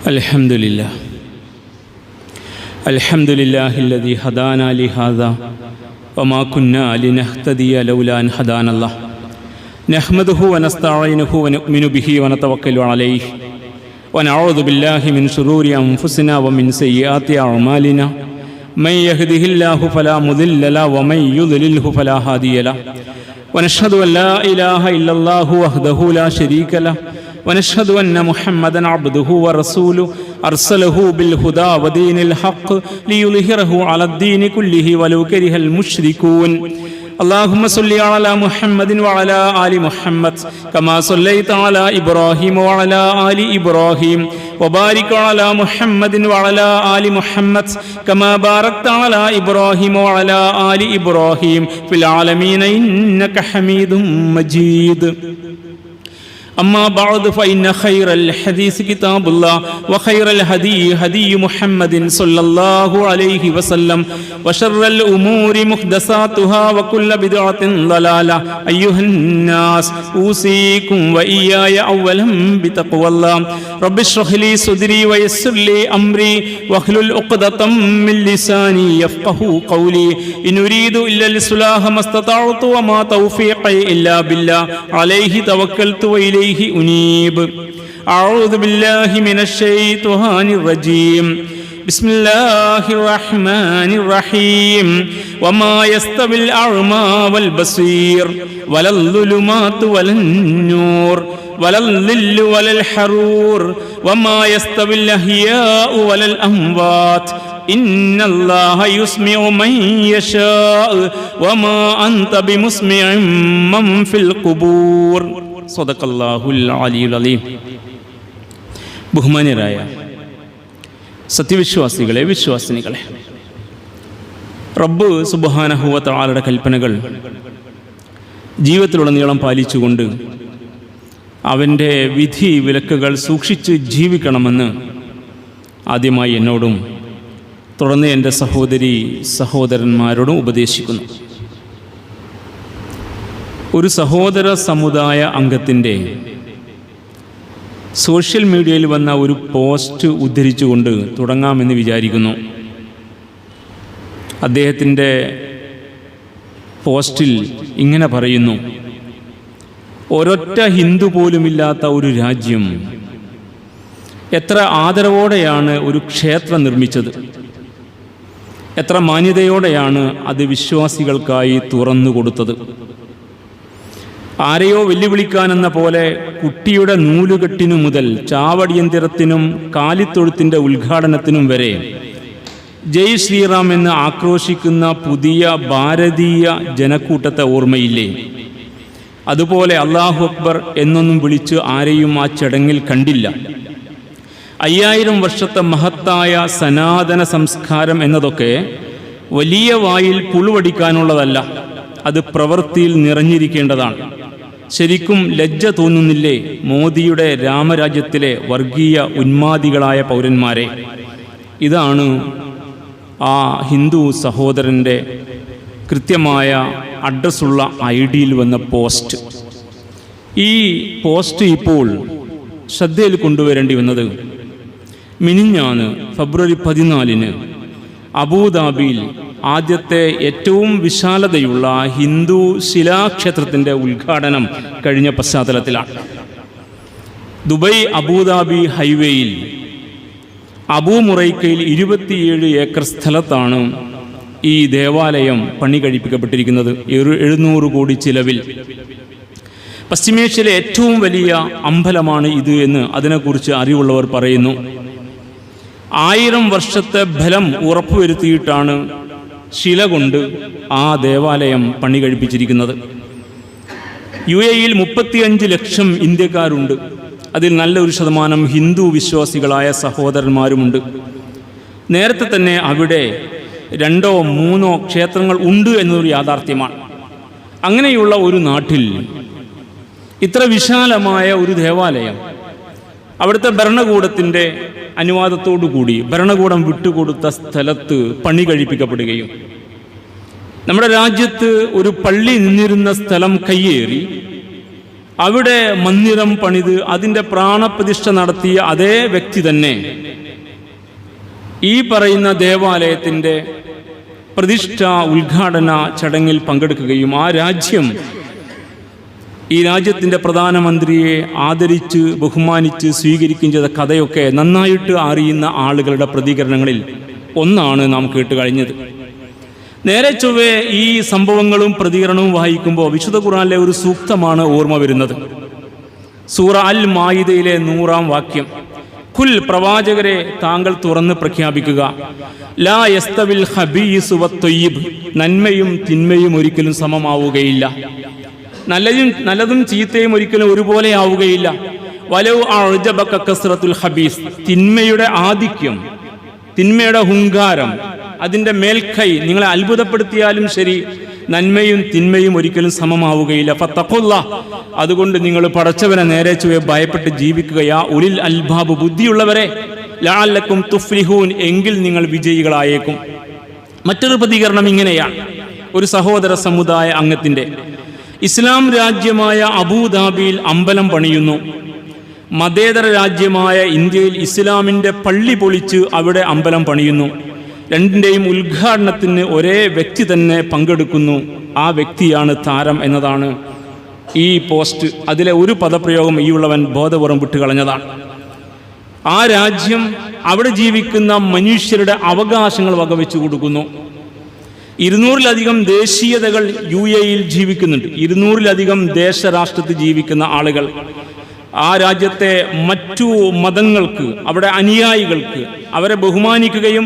അൽഹംദുലില്ലാഹ് അൽഹംദുലില്ലാഹില്ലദീ ഹദാനാ ലിഹാദാ വമാ കുന്നാ ലിനഹ്തദിയ ലൗലാ അൻ ഹദാനല്ലാഹ് നഹ്മദുഹു വനസ്തഈനുഹു വനുഅ്മിനു ബിഹി വനതവക്കലു അലൈഹി വനഊദു ബില്ലാഹി മിൻ ശുറൂരി അൻഫുസിനാ വമിൻ സയ്യിആതി അഅ്മാലിനാ മൻ യഹ്ദിഹില്ലാഹു ഫലാ മുദില്ല ലഹു വമൻ യുദ്ലിൽഹു ഫലാ ഹാദിയ ലഹു വനശ്ഹദു അൻ ലാ ഇലാഹ ഇല്ലല്ലാഹു വഹ്ദഹു ലാ ശരീക ലഹു ونشهد أن محمدًا عبده ورسوله أرسله بالهدى ودين الحق ليظهره على الدين كله ولو كره المشركون اللهم صل على محمد وعلى آل محمد كما صليت على إبراهيم وعلى آل إبراهيم وبارك على محمد وعلى آل محمد كما باركت على إبراهيم وعلى آل إبراهيم في العالمين إنك حميد مجيد أما بعد فإن خير الحديث كتاب الله وخير الهدي هدي محمد صلى الله عليه وسلم وشر الأمور محدثاتها وكل بدعة ضلالة أيها الناس أوصيكم وإياي أولا بتقوى الله رب اشرح لي صدري ويسر لي أمري واحلل عقدة من لساني يفقهوا قولي إن أريد إلا الإصلاح ما استطعت وما توفيقي إلا بالله عليه توكلت وإليه أنيب أعوذ بالله من الشيطان الرجيم بسم الله الرحمن الرحيم وما يستوي الأعمى والبصير ولا الظلمات ولا النور ولا الظل ولا الحرور وما يستوي الأحياء ولا الأموات إن الله يسمع من يشاء وما أنت بمسمع من في القبور സദഖല്ലാഹുൽ അലിയുൽ അലീം. ബഹുമാന്യരായ സത്യവിശ്വാസികളെ, വിശ്വാസിനികളെ, റബ്ബ് സുബ്ഹാനഹു വ തആലയുടെ കൽപ്പനകൾ ജീവിതത്തിലുടനീളം പാലിച്ചുകൊണ്ട് അവൻ്റെ വിധി വിലക്കുകൾ സൂക്ഷിച്ച് ജീവിക്കണമെന്ന് ആദ്യമായി എന്നോടും തുടർന്ന് എൻ്റെ സഹോദരി സഹോദരന്മാരോടും ഉപദേശിക്കുന്നു. ഒരു സഹോദര സമുദായ അംഗത്തിൻ്റെ സോഷ്യൽ മീഡിയയിൽ വന്ന ഒരു പോസ്റ്റ് ഉദ്ധരിച്ചുകൊണ്ട് തുടങ്ങാമെന്ന് വിചാരിക്കുന്നു. അദ്ദേഹത്തിൻ്റെ പോസ്റ്റിൽ ഇങ്ങനെ പറയുന്നു: ഒരൊറ്റ ഹിന്ദു പോലുമില്ലാത്ത ഒരു രാജ്യം എത്ര ആദരവോടെയാണ് ഒരു ക്ഷേത്രം നിർമ്മിച്ചത്, എത്ര മാന്യതയോടെയാണ് അത് വിശ്വാസികൾക്കായി തുറന്നു കൊടുത്തത്. ആരെയോ വെല്ലുവിളിക്കാനെന്ന പോലെ കുട്ടിയുടെ നൂലുകെട്ടിനു മുതൽ ചാവടിയന്തിരത്തിനും കാലിത്തൊഴുത്തിൻ്റെ ഉദ്ഘാടനത്തിനും വരെ ജയ് ശ്രീറാം എന്ന് ആക്രോശിക്കുന്ന പുതിയ ഭാരതീയ ജനക്കൂട്ടത്തെ ഓർമ്മയില്ലേ? അതുപോലെ അല്ലാഹു അക്ബർ എന്നൊന്നും വിളിച്ച് ആരെയും ആ ചടങ്ങിൽ കണ്ടില്ല. 5000 വർഷത്തെ മഹത്തായ സനാതന സംസ്കാരം എന്നതൊക്കെ വലിയ വായിൽ പുളുവടിക്കാനുള്ളതല്ല, അത് പ്രവൃത്തിയിൽ നിറഞ്ഞിരിക്കേണ്ടതാണ്. ശരിക്കും ലജ്ജ തോന്നുന്നില്ലേ മോദിയുടെ രാമരാജ്യത്തിലെ വർഗീയ ഉന്മാദികളായ പൗരന്മാരെ? ഇതാണ് ആ ഹിന്ദു സഹോദരൻ്റെ കൃത്യമായ അഡ്രസ്സുള്ള ID-യിൽ വന്ന പോസ്റ്റ്. ഈ പോസ്റ്റ് ഇപ്പോൾ ശ്രദ്ധയിൽ കൊണ്ടുവരേണ്ടി വന്നത് മിനിഞ്ഞാന്ന് ഫെബ്രുവരി 14 അബൂദാബിയിൽ ആദ്യത്തെ ഏറ്റവും വിശാലതയുള്ള ഹിന്ദു ശിലാക്ഷേത്രത്തിൻ്റെ ഉദ്ഘാടനം കഴിഞ്ഞ പശ്ചാത്തലത്തിലാണ്. ദുബൈ അബൂദാബി ഹൈവേയിൽ അബൂമുറൈക്കയിൽ 27 ഏക്കർ സ്ഥലത്താണ് ഈ ദേവാലയം പണി കഴിപ്പിക്കപ്പെട്ടിരിക്കുന്നത്. 700 കോടി ചിലവിൽ. പശ്ചിമേഷ്യയിലെ ഏറ്റവും വലിയ അമ്പലമാണ് ഇത് എന്ന് അതിനെക്കുറിച്ച് അറിവുള്ളവർ പറയുന്നു. 1000 വർഷത്തെ ബലം ഉറപ്പുവരുത്തിയിട്ടാണ് ശില കൊണ്ട് ആ ദേവാലയം പണി കഴിപ്പിച്ചിരിക്കുന്നത്. UAE-യിൽ 35 ലക്ഷം ഇന്ത്യക്കാരുണ്ട്. അതിൽ നല്ലൊരു ശതമാനം ഹിന്ദു വിശ്വാസികളായ സഹോദരന്മാരുമുണ്ട്. നേരത്തെ തന്നെ അവിടെ 2 or 3 ക്ഷേത്രങ്ങൾ ഉണ്ട് എന്നൊരു യാഥാർത്ഥ്യമാണ്. അങ്ങനെയുള്ള ഒരു നാട്ടിൽ ഇത്ര വിശാലമായ ഒരു ദേവാലയം അവിടുത്തെ ഭരണകൂടത്തിൻ്റെ അനുവാദത്തോടുകൂടി ഭരണകൂടം വിട്ടുകൊടുത്ത സ്ഥലത്ത് പണി കഴിപ്പിക്കപ്പെടുകയും നമ്മുടെ രാജ്യത്ത് ഒരു പള്ളി നിന്നിരുന്ന സ്ഥലം കയ്യേറി അവിടെ മന്ദിരം പണിത് അതിൻ്റെ പ്രാണപ്രതിഷ്ഠ നടത്തിയ അതേ വ്യക്തി തന്നെ ഈ പറയുന്ന ദേവാലയത്തിൻ്റെ പ്രതിഷ്ഠ ഉദ്ഘാടന ചടങ്ങിൽ പങ്കെടുക്കുകയും ആ രാജ്യം ഈ രാജ്യത്തിൻ്റെ പ്രധാനമന്ത്രിയെ ആദരിച്ച് ബഹുമാനിച്ച് സ്വീകരിക്കുകയും ചെയ്ത കഥയൊക്കെ നന്നായിട്ട് അറിയുന്ന ആളുകളുടെ പ്രതികരണങ്ങളിൽ ഒന്നാണ് നാം കേട്ട് കഴിഞ്ഞത്. നേരെ ചൊവ്വേ ഈ സംഭവങ്ങളും പ്രതികരണവും വായിക്കുമ്പോൾ വിശുദ്ധ ഖുർആനിലെ ഒരു സൂക്തമാണ് ഓർമ്മ വരുന്നത്. സൂറ അൽ മായിദയിലെ 100-ാം വാക്യം, കുൽ പ്രവാചകരെ താങ്കൾ തുറന്ന് പ്രഖ്യാപിക്കുക, ലാ യസ്തവിൽ ഖബീസ് വത്തൊയ്യിബ്, നന്മയും തിന്മയും ഒരിക്കലും സമമാവുകയില്ല, നല്ലതും ചീത്തയും ഒരിക്കലും ഒരുപോലെ ആവുകയില്ല. വലൗ അഅ്ജബക കസ്റത്തുൽ ഖബീസ്, തിന്മയുടെ ആധിക്യം, തിന്മയുടെ ഹുങ്കാരം, അതിൻ്റെ മേൽക്കൈ നിങ്ങളെ അത്ഭുതപ്പെടുത്തിയാലും ശരി, നന്മയും തിന്മയും ഒരിക്കലും സമമാവുകയില്ല. ഫത്തഖുല്ലാഹ്, അതുകൊണ്ട് നിങ്ങൾ പടച്ചവനെ നേരെ ചൊവ്വേ ഭയപ്പെട്ട് ജീവിക്കുകയാ ഉലിൽ അൽബാബ്, ബുദ്ധിയുള്ളവരെ, ലഅല്ലക്കും തുഫ്ലിഹൂൻ, എങ്കിൽ നിങ്ങൾ വിജയികളായേക്കും. മറ്റൊരു പ്രതികരണം ഇങ്ങനെയാണ് ഒരു സഹോദര സമുദായ അംഗത്തിൻ്റെ: ഇസ്ലാം രാജ്യമായ അബൂദാബിയിൽ അമ്പലം പണിയുന്നു. മതേതര രാജ്യമായ ഇന്ത്യയിൽ ഇസ്ലാമിൻ്റെ പള്ളി പൊളിച്ച് അവിടെ അമ്പലം പണിയുന്നു. രണ്ടിൻ്റെയും ഉദ്ഘാടനത്തിന് ഒരേ വ്യക്തി തന്നെ പങ്കെടുക്കുന്നു. ആ വ്യക്തിയാണ് താരം എന്നതാണ് ഈ പോസ്റ്റ്. അതിലെ ഒരു പദപ്രയോഗം ഈ ഉള്ളവൻ ബോധപൂർവം വിട്ടുകളഞ്ഞതാണ്. ആ രാജ്യം അവിടെ ജീവിക്കുന്ന മനുഷ്യരുടെ അവകാശങ്ങൾ വകവെച്ചു കൊടുക്കുന്നു. 200-ലധികം ദേശീയതകൾ UAE-യിൽ ജീവിക്കുന്നുണ്ട്. 200-ലധികം ദേശരാഷ്ട്രത്തിൽ ജീവിക്കുന്ന ആളുകൾ. ആ രാജ്യത്തെ മറ്റു മതങ്ങൾക്ക്, അവിടെ അനുയായികൾക്ക് അവരെ ബഹുമാനിക്കുകയും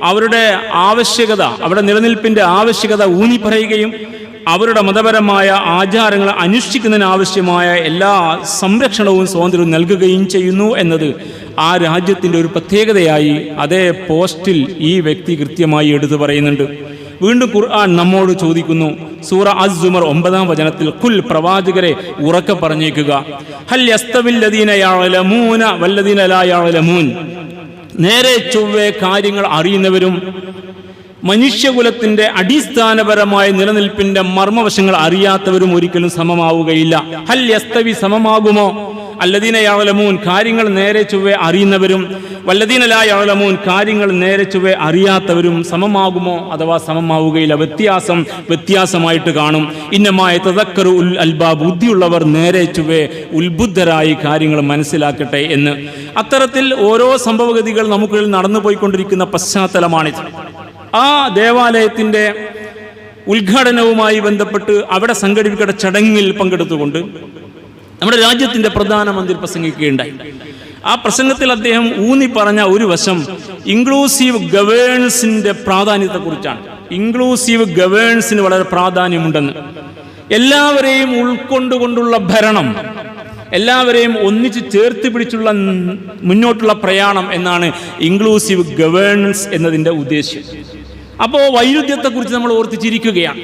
അവരുടെ ആവശ്യകത, അവിടെ നിലനിൽപ്പിൻ്റെ ആവശ്യകത ഊന്നി പറയുകയും അവരുടെ മതപരമായ ആചാരങ്ങൾ അനുഷ്ഠിക്കുന്നതിന് ആവശ്യമായ എല്ലാ സംരക്ഷണവും സ്വാതന്ത്ര്യവും നൽകുകയും ചെയ്യുന്നു എന്നത് ആ രാജ്യത്തിൻ്റെ ഒരു പ്രത്യേകതയായി അതേ പോസ്റ്റിൽ ഈ വ്യക്തി കൃത്യമായി എടുത്തു പറയുന്നുണ്ട്. വീണ്ടും ഖുർആൻ നമ്മോട് ചോദിക്കുന്നു. സൂറ അസ്-സുമർ 9-ാം വചനത്തിൽ, കുൽ പ്രവാചകരെ ഉറക്കെ പറഞ്ഞേക്കുക, ഹൽ യസ്തവിൽ ലദീന യഅലമൂന വല്ലദീന ലാ യഅലമൂൻ, നേരെ ചൊവ്വേ കാര്യങ്ങൾ അറിയുന്നവരും മനുഷ്യകുലത്തിന്റെ അടിസ്ഥാനപരമായ നിലനിൽപ്പിന്റെ മർമ്മവശങ്ങൾ അറിയാത്തവരും ഒരിക്കലും സമമാവുകയില്ല. ഹൽ യസ്തവി, സമമാകുമോ? അല്ലദീന യഅലമൂൻ, കാര്യങ്ങൾ നേരെ ചൊവ്വേ അറിയുന്നവരും, വല്ലദീന ലാ യഅലമൂൻ, കാര്യങ്ങൾ നേരെ ചൊവ്വേ അറിയാത്തവരും സമമാകുമോ? അഥവാ സമമാവുകയില്ല. വ്യത്യാസമായിട്ട് കാണും. ഇന്നമായ തദക്കറു ഉൽ അൽബാബ്, ബുദ്ധിയുള്ളവർ നേരെ ചൊവ്വേ ഉത്ബുദ്ധരായി കാര്യങ്ങൾ മനസ്സിലാക്കട്ടെ എന്ന്. അത്തരത്തിൽ ഓരോ സംഭവഗതികൾ നമുക്കിൽ നടന്നു പോയിക്കൊണ്ടിരിക്കുന്ന പശ്ചാത്തലമാണിത്. ആ ദേവാലയത്തിൻ്റെ ഉദ്ഘാടനവുമായി ബന്ധപ്പെട്ട് അവിടെ സംഘടിപ്പിക്കേണ്ട ചടങ്ങിൽ പങ്കെടുത്തുകൊണ്ട് നമ്മുടെ രാജ്യത്തിൻ്റെ പ്രധാനമന്ത്രി പ്രസംഗിക്കുകയുണ്ടായി. ആ പ്രസംഗത്തിൽ അദ്ദേഹം ഊന്നി പറഞ്ഞ ഒരു വശം ഇൻക്ലൂസീവ് ഗവേണൻസിൻ്റെ പ്രാധാന്യത്തെക്കുറിച്ചാണ്. ഇൻക്ലൂസീവ് ഗവേണൻസിന് വളരെ പ്രാധാന്യമുണ്ടെന്ന്, എല്ലാവരെയും ഉൾക്കൊണ്ടുകൊണ്ടുള്ള ഭരണം, എല്ലാവരെയും ഒന്നിച്ച് ചേർത്ത് പിടിച്ചുള്ള മുന്നോട്ടുള്ള പ്രയാണം എന്നാണ് ഇൻക്ലൂസീവ് ഗവേണൻസ് എന്നതിൻ്റെ ഉദ്ദേശ്യം. അപ്പോൾ വൈരുദ്ധ്യത്തെക്കുറിച്ച് നമ്മൾ ഓർത്തിച്ചിരിക്കുകയാണ്.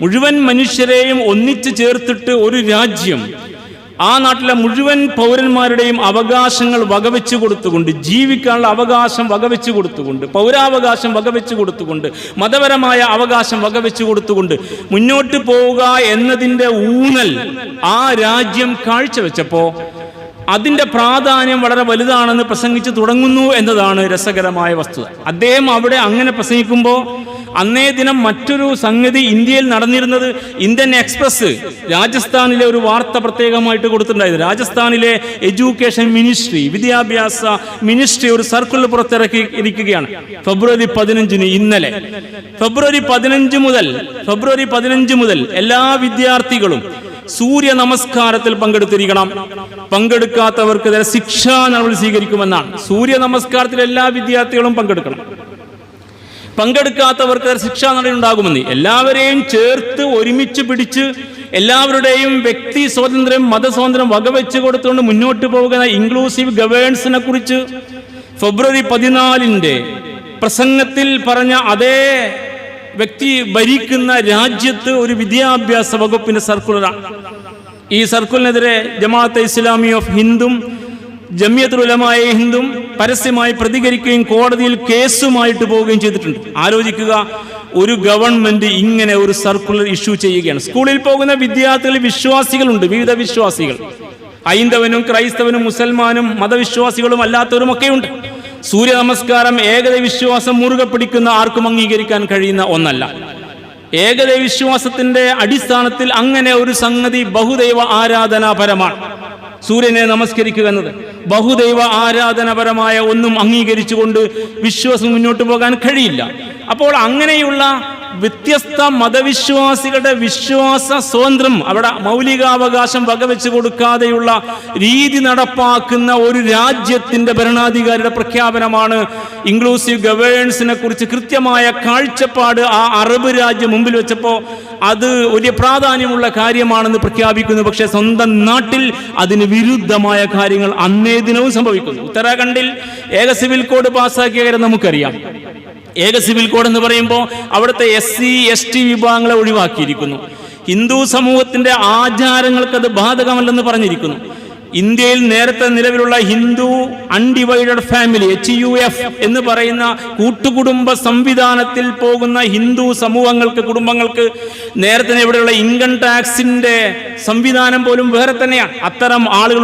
മുഴുവൻ മനുഷ്യരെയും ഒന്നിച്ച് ചേർത്തിട്ട് ഒരു രാജ്യം ആ നാട്ടിലെ മുഴുവൻ പൗരന്മാരുടെയും അവകാശങ്ങൾ വകവെച്ചു കൊടുത്തുകൊണ്ട്, ജീവിക്കാനുള്ള അവകാശം വകവെച്ചു കൊടുത്തുകൊണ്ട്, പൗരാവകാശം വകവെച്ചു കൊടുത്തുകൊണ്ട്, മതപരമായ അവകാശം വകവെച്ചു കൊടുത്തുകൊണ്ട് മുന്നോട്ട് പോവുക എന്നതിൻ്റെ ഊന്നൽ ആ രാജ്യം കാഴ്ചവെച്ചപ്പോൾ അതിൻ്റെ പ്രാധാന്യം വളരെ വലുതാണെന്ന് പ്രസംഗിച്ച് തുടങ്ങുന്നു എന്നതാണ് രസകരമായ വസ്തുത. അദ്ദേഹം അവിടെ അങ്ങനെ പ്രസംഗിക്കുമ്പോൾ അന്നേ ദിനം മറ്റൊരു സംഗതി ഇന്ത്യയിൽ നടന്നിരുന്നത്, ഇന്ത്യൻ എക്സ്പ്രസ് രാജസ്ഥാനിലെ ഒരു വാർത്ത പ്രത്യേകമായിട്ട് കൊടുത്തിട്ടുണ്ടായത്. രാജസ്ഥാനിലെ എഡ്യൂക്കേഷൻ മിനിസ്ട്രി, വിദ്യാഭ്യാസ മിനിസ്ട്രി ഒരു സർക്കുലർ പുറത്തിറക്കിയിരിക്കുകയാണ്. ഫെബ്രുവരി 15-ന്, ഇന്നലെ ഫെബ്രുവരി 15 മുതൽ എല്ലാ വിദ്യാർത്ഥികളും സൂര്യ നമസ്കാരത്തിൽ പങ്കെടുത്തിരിക്കണം. പങ്കെടുക്കാത്തവർക്കെതിരെ ശിക്ഷാ നടപടി സ്വീകരിക്കുമെന്നാണ്. സൂര്യ നമസ്കാരത്തിൽ എല്ലാ വിദ്യാർത്ഥികളും പങ്കെടുക്കണം. പങ്കെടുക്കാത്തവർക്ക് ശിക്ഷാ നടപടി ഉണ്ടാകുമെന്ന് എല്ലാവരെയും ചേർത്ത് ഒരുമിച്ച് പിടിച്ച് എല്ലാവരുടെയും വ്യക്തി സ്വാതന്ത്ര്യം, മതസ്വാതന്ത്ര്യം വകവെച്ച് കൊടുത്തുകൊണ്ട് മുന്നോട്ട് പോകുന്ന ഇൻക്ലൂസീവ് ഗവേണൻസിനെ കുറിച്ച് ഫെബ്രുവരി 14-ന്റെ പ്രസംഗത്തിൽ പറഞ്ഞ അതേ വ്യക്തി ഭരിക്കുന്ന രാജ്യത്ത് ഒരു വിദ്യാഭ്യാസ വകുപ്പിന്റെ സർക്കുലറാണ്. ഈ സർക്കുലറിനെതിരെ ജമാഅത്തെ ഇസ്ലാമി ഓഫ് ഹിന്ദും ജമിയത്തുൽ ഉലമായ ഹിന്ദും പരസ്യമായി പ്രതികരിക്കുകയും കോടതിയിൽ കേസുമായിട്ട് പോവുകയും ചെയ്തിട്ടുണ്ട്. ആലോചിക്കുക, ഒരു ഗവൺമെന്റ് ഇങ്ങനെ ഒരു സർക്കുലർ ഇഷ്യൂ ചെയ്യുകയാണ്. സ്കൂളിൽ പോകുന്ന വിദ്യാർത്ഥികൾ വിശ്വാസികളുണ്ട്, വിവിധ വിശ്വാസികൾ, ഹൈന്ദവനും ക്രൈസ്തവനും മുസൽമാനും മതവിശ്വാസികളും അല്ലാത്തവരും ഒക്കെയുണ്ട്. സൂര്യ നമസ്കാരം ഏകദൈവ വിശ്വാസം മുറുകെ പിടിക്കുന്ന ആർക്കും അംഗീകരിക്കാൻ കഴിയുന്ന ഒന്നല്ല. ഏകദൈവ വിശ്വാസത്തിന്റെ അടിസ്ഥാനത്തിൽ അങ്ങനെ ഒരു സംഗതി ബഹുദൈവ ആരാധനാപരമാണ്. സൂര്യനെ നമസ്കരിക്കുക എന്നത് ബഹുദൈവ ആരാധനാപരമായ ഒന്നും അംഗീകരിച്ചുകൊണ്ട് വിശ്വാസം മുന്നോട്ട് പോകാൻ കഴിയില്ല. അപ്പോൾ അങ്ങനെയുള്ള വ്യത്യസ്ത മതവിശ്വാസികളുടെ വിശ്വാസ സ്വാതന്ത്ര്യം, അവിടെ മൗലികാവകാശം വകവെച്ച് കൊടുക്കാതെയുള്ള രീതി നടപ്പാക്കുന്ന ഒരു രാജ്യത്തിന്റെ ഭരണാധികാരിയുടെ പ്രഖ്യാപനമാണ് ഇൻക്ലൂസീവ് ഗവേണൻസിനെ കുറിച്ച് കൃത്യമായ കാഴ്ചപ്പാട് ആ അറബ് രാജ്യം മുമ്പിൽ വെച്ചപ്പോൾ അത് വലിയ പ്രാധാന്യമുള്ള കാര്യമാണെന്ന് പ്രഖ്യാപിക്കുന്നു. പക്ഷേ സ്വന്തം നാട്ടിൽ അതിന് വിരുദ്ധമായ കാര്യങ്ങൾ അന്നേ ദിനവും സംഭവിക്കുന്നു. ഉത്തരാഖണ്ഡിൽ ഏക സിവിൽ കോഡ് പാസ്സാക്കിയ കാര്യം നമുക്കറിയാം. ഏക സിവിൽ കോഡ് എന്ന് പറയുമ്പോൾ അവിടുത്തെ SC ST വിഭാഗങ്ങളെ ഒഴിവാക്കിയിരിക്കുന്നു. ഹിന്ദു സമൂഹത്തിന്റെ ആചാരങ്ങൾക്ക് അത് ബാധകമല്ലെന്ന് പറഞ്ഞിരിക്കുന്നു. ഇന്ത്യയിൽ നേരത്തെ നിലവിലുള്ള ഹിന്ദു അൺഡിവൈഡഡ് ഫാമിലി HUF എന്ന് പറയുന്ന കൂട്ടുകുടുംബ സംവിധാനത്തിൽ പോകുന്ന ഹിന്ദു സമൂഹങ്ങൾക്ക്, കുടുംബങ്ങൾക്ക് നേരത്തെ ഇവിടെയുള്ള ഇൻകം ടാക്സിന്റെ സംവിധാനം പോലും വേറെ തന്നെയാണ്. അത്തരം ആളുകൾ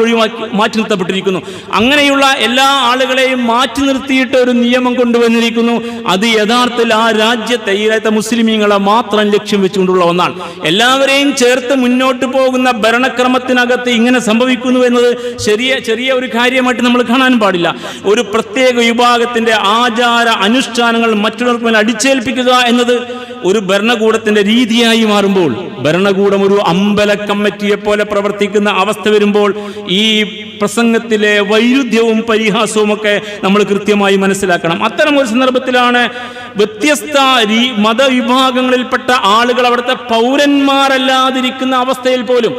മാറ്റി നിർത്തപ്പെട്ടിരിക്കുന്നു. അങ്ങനെയുള്ള എല്ലാ ആളുകളെയും മാറ്റി നിർത്തിയിട്ട് ഒരു നിയമം കൊണ്ടുവന്നിരിക്കുന്നു. അത് യഥാർത്ഥത്തിൽ ആ രാജ്യത്തെ മുസ്ലിമീങ്ങളെ മാത്രം ലക്ഷ്യം വെച്ചുകൊണ്ടുള്ള ഒന്നാണ്. എല്ലാവരെയും ചേർത്ത് മുന്നോട്ട് പോകുന്ന ഭരണക്രമത്തിനകത്ത് ഇങ്ങനെ സംഭവിക്കുന്നു എന്നത് ചെറിയ ഒരു കാര്യമായിട്ട് നമ്മൾ കാണാൻ പാടില്ല. ഒരു പ്രത്യേക വിഭാഗത്തിന്റെ ആചാര അനുഷ്ഠാനങ്ങൾ മറ്റുള്ളവർക്ക് മേൽ അടിച്ചേൽപ്പിക്കുക എന്നത് ഒരു ഭരണകൂടത്തിന്റെ രീതിയായി മാറുമ്പോൾ, ഭരണകൂടം ഒരു അമ്പല കമ്മിറ്റിയെ പോലെ പ്രവർത്തിക്കുന്ന അവസ്ഥ വരുമ്പോൾ ഈ പ്രസംഗത്തിലെ വൈരുദ്ധ്യവും പരിഹാസവും ഒക്കെ നമ്മൾ കൃത്യമായി മനസ്സിലാക്കണം. അത്തരം ഒരു സന്ദർഭത്തിലാണ് വ്യത്യസ്ത മതവിഭാഗങ്ങളിൽപ്പെട്ട ആളുകൾ അവിടുത്തെ പൗരന്മാരല്ലാതിരിക്കുന്ന അവസ്ഥയിൽ പോലും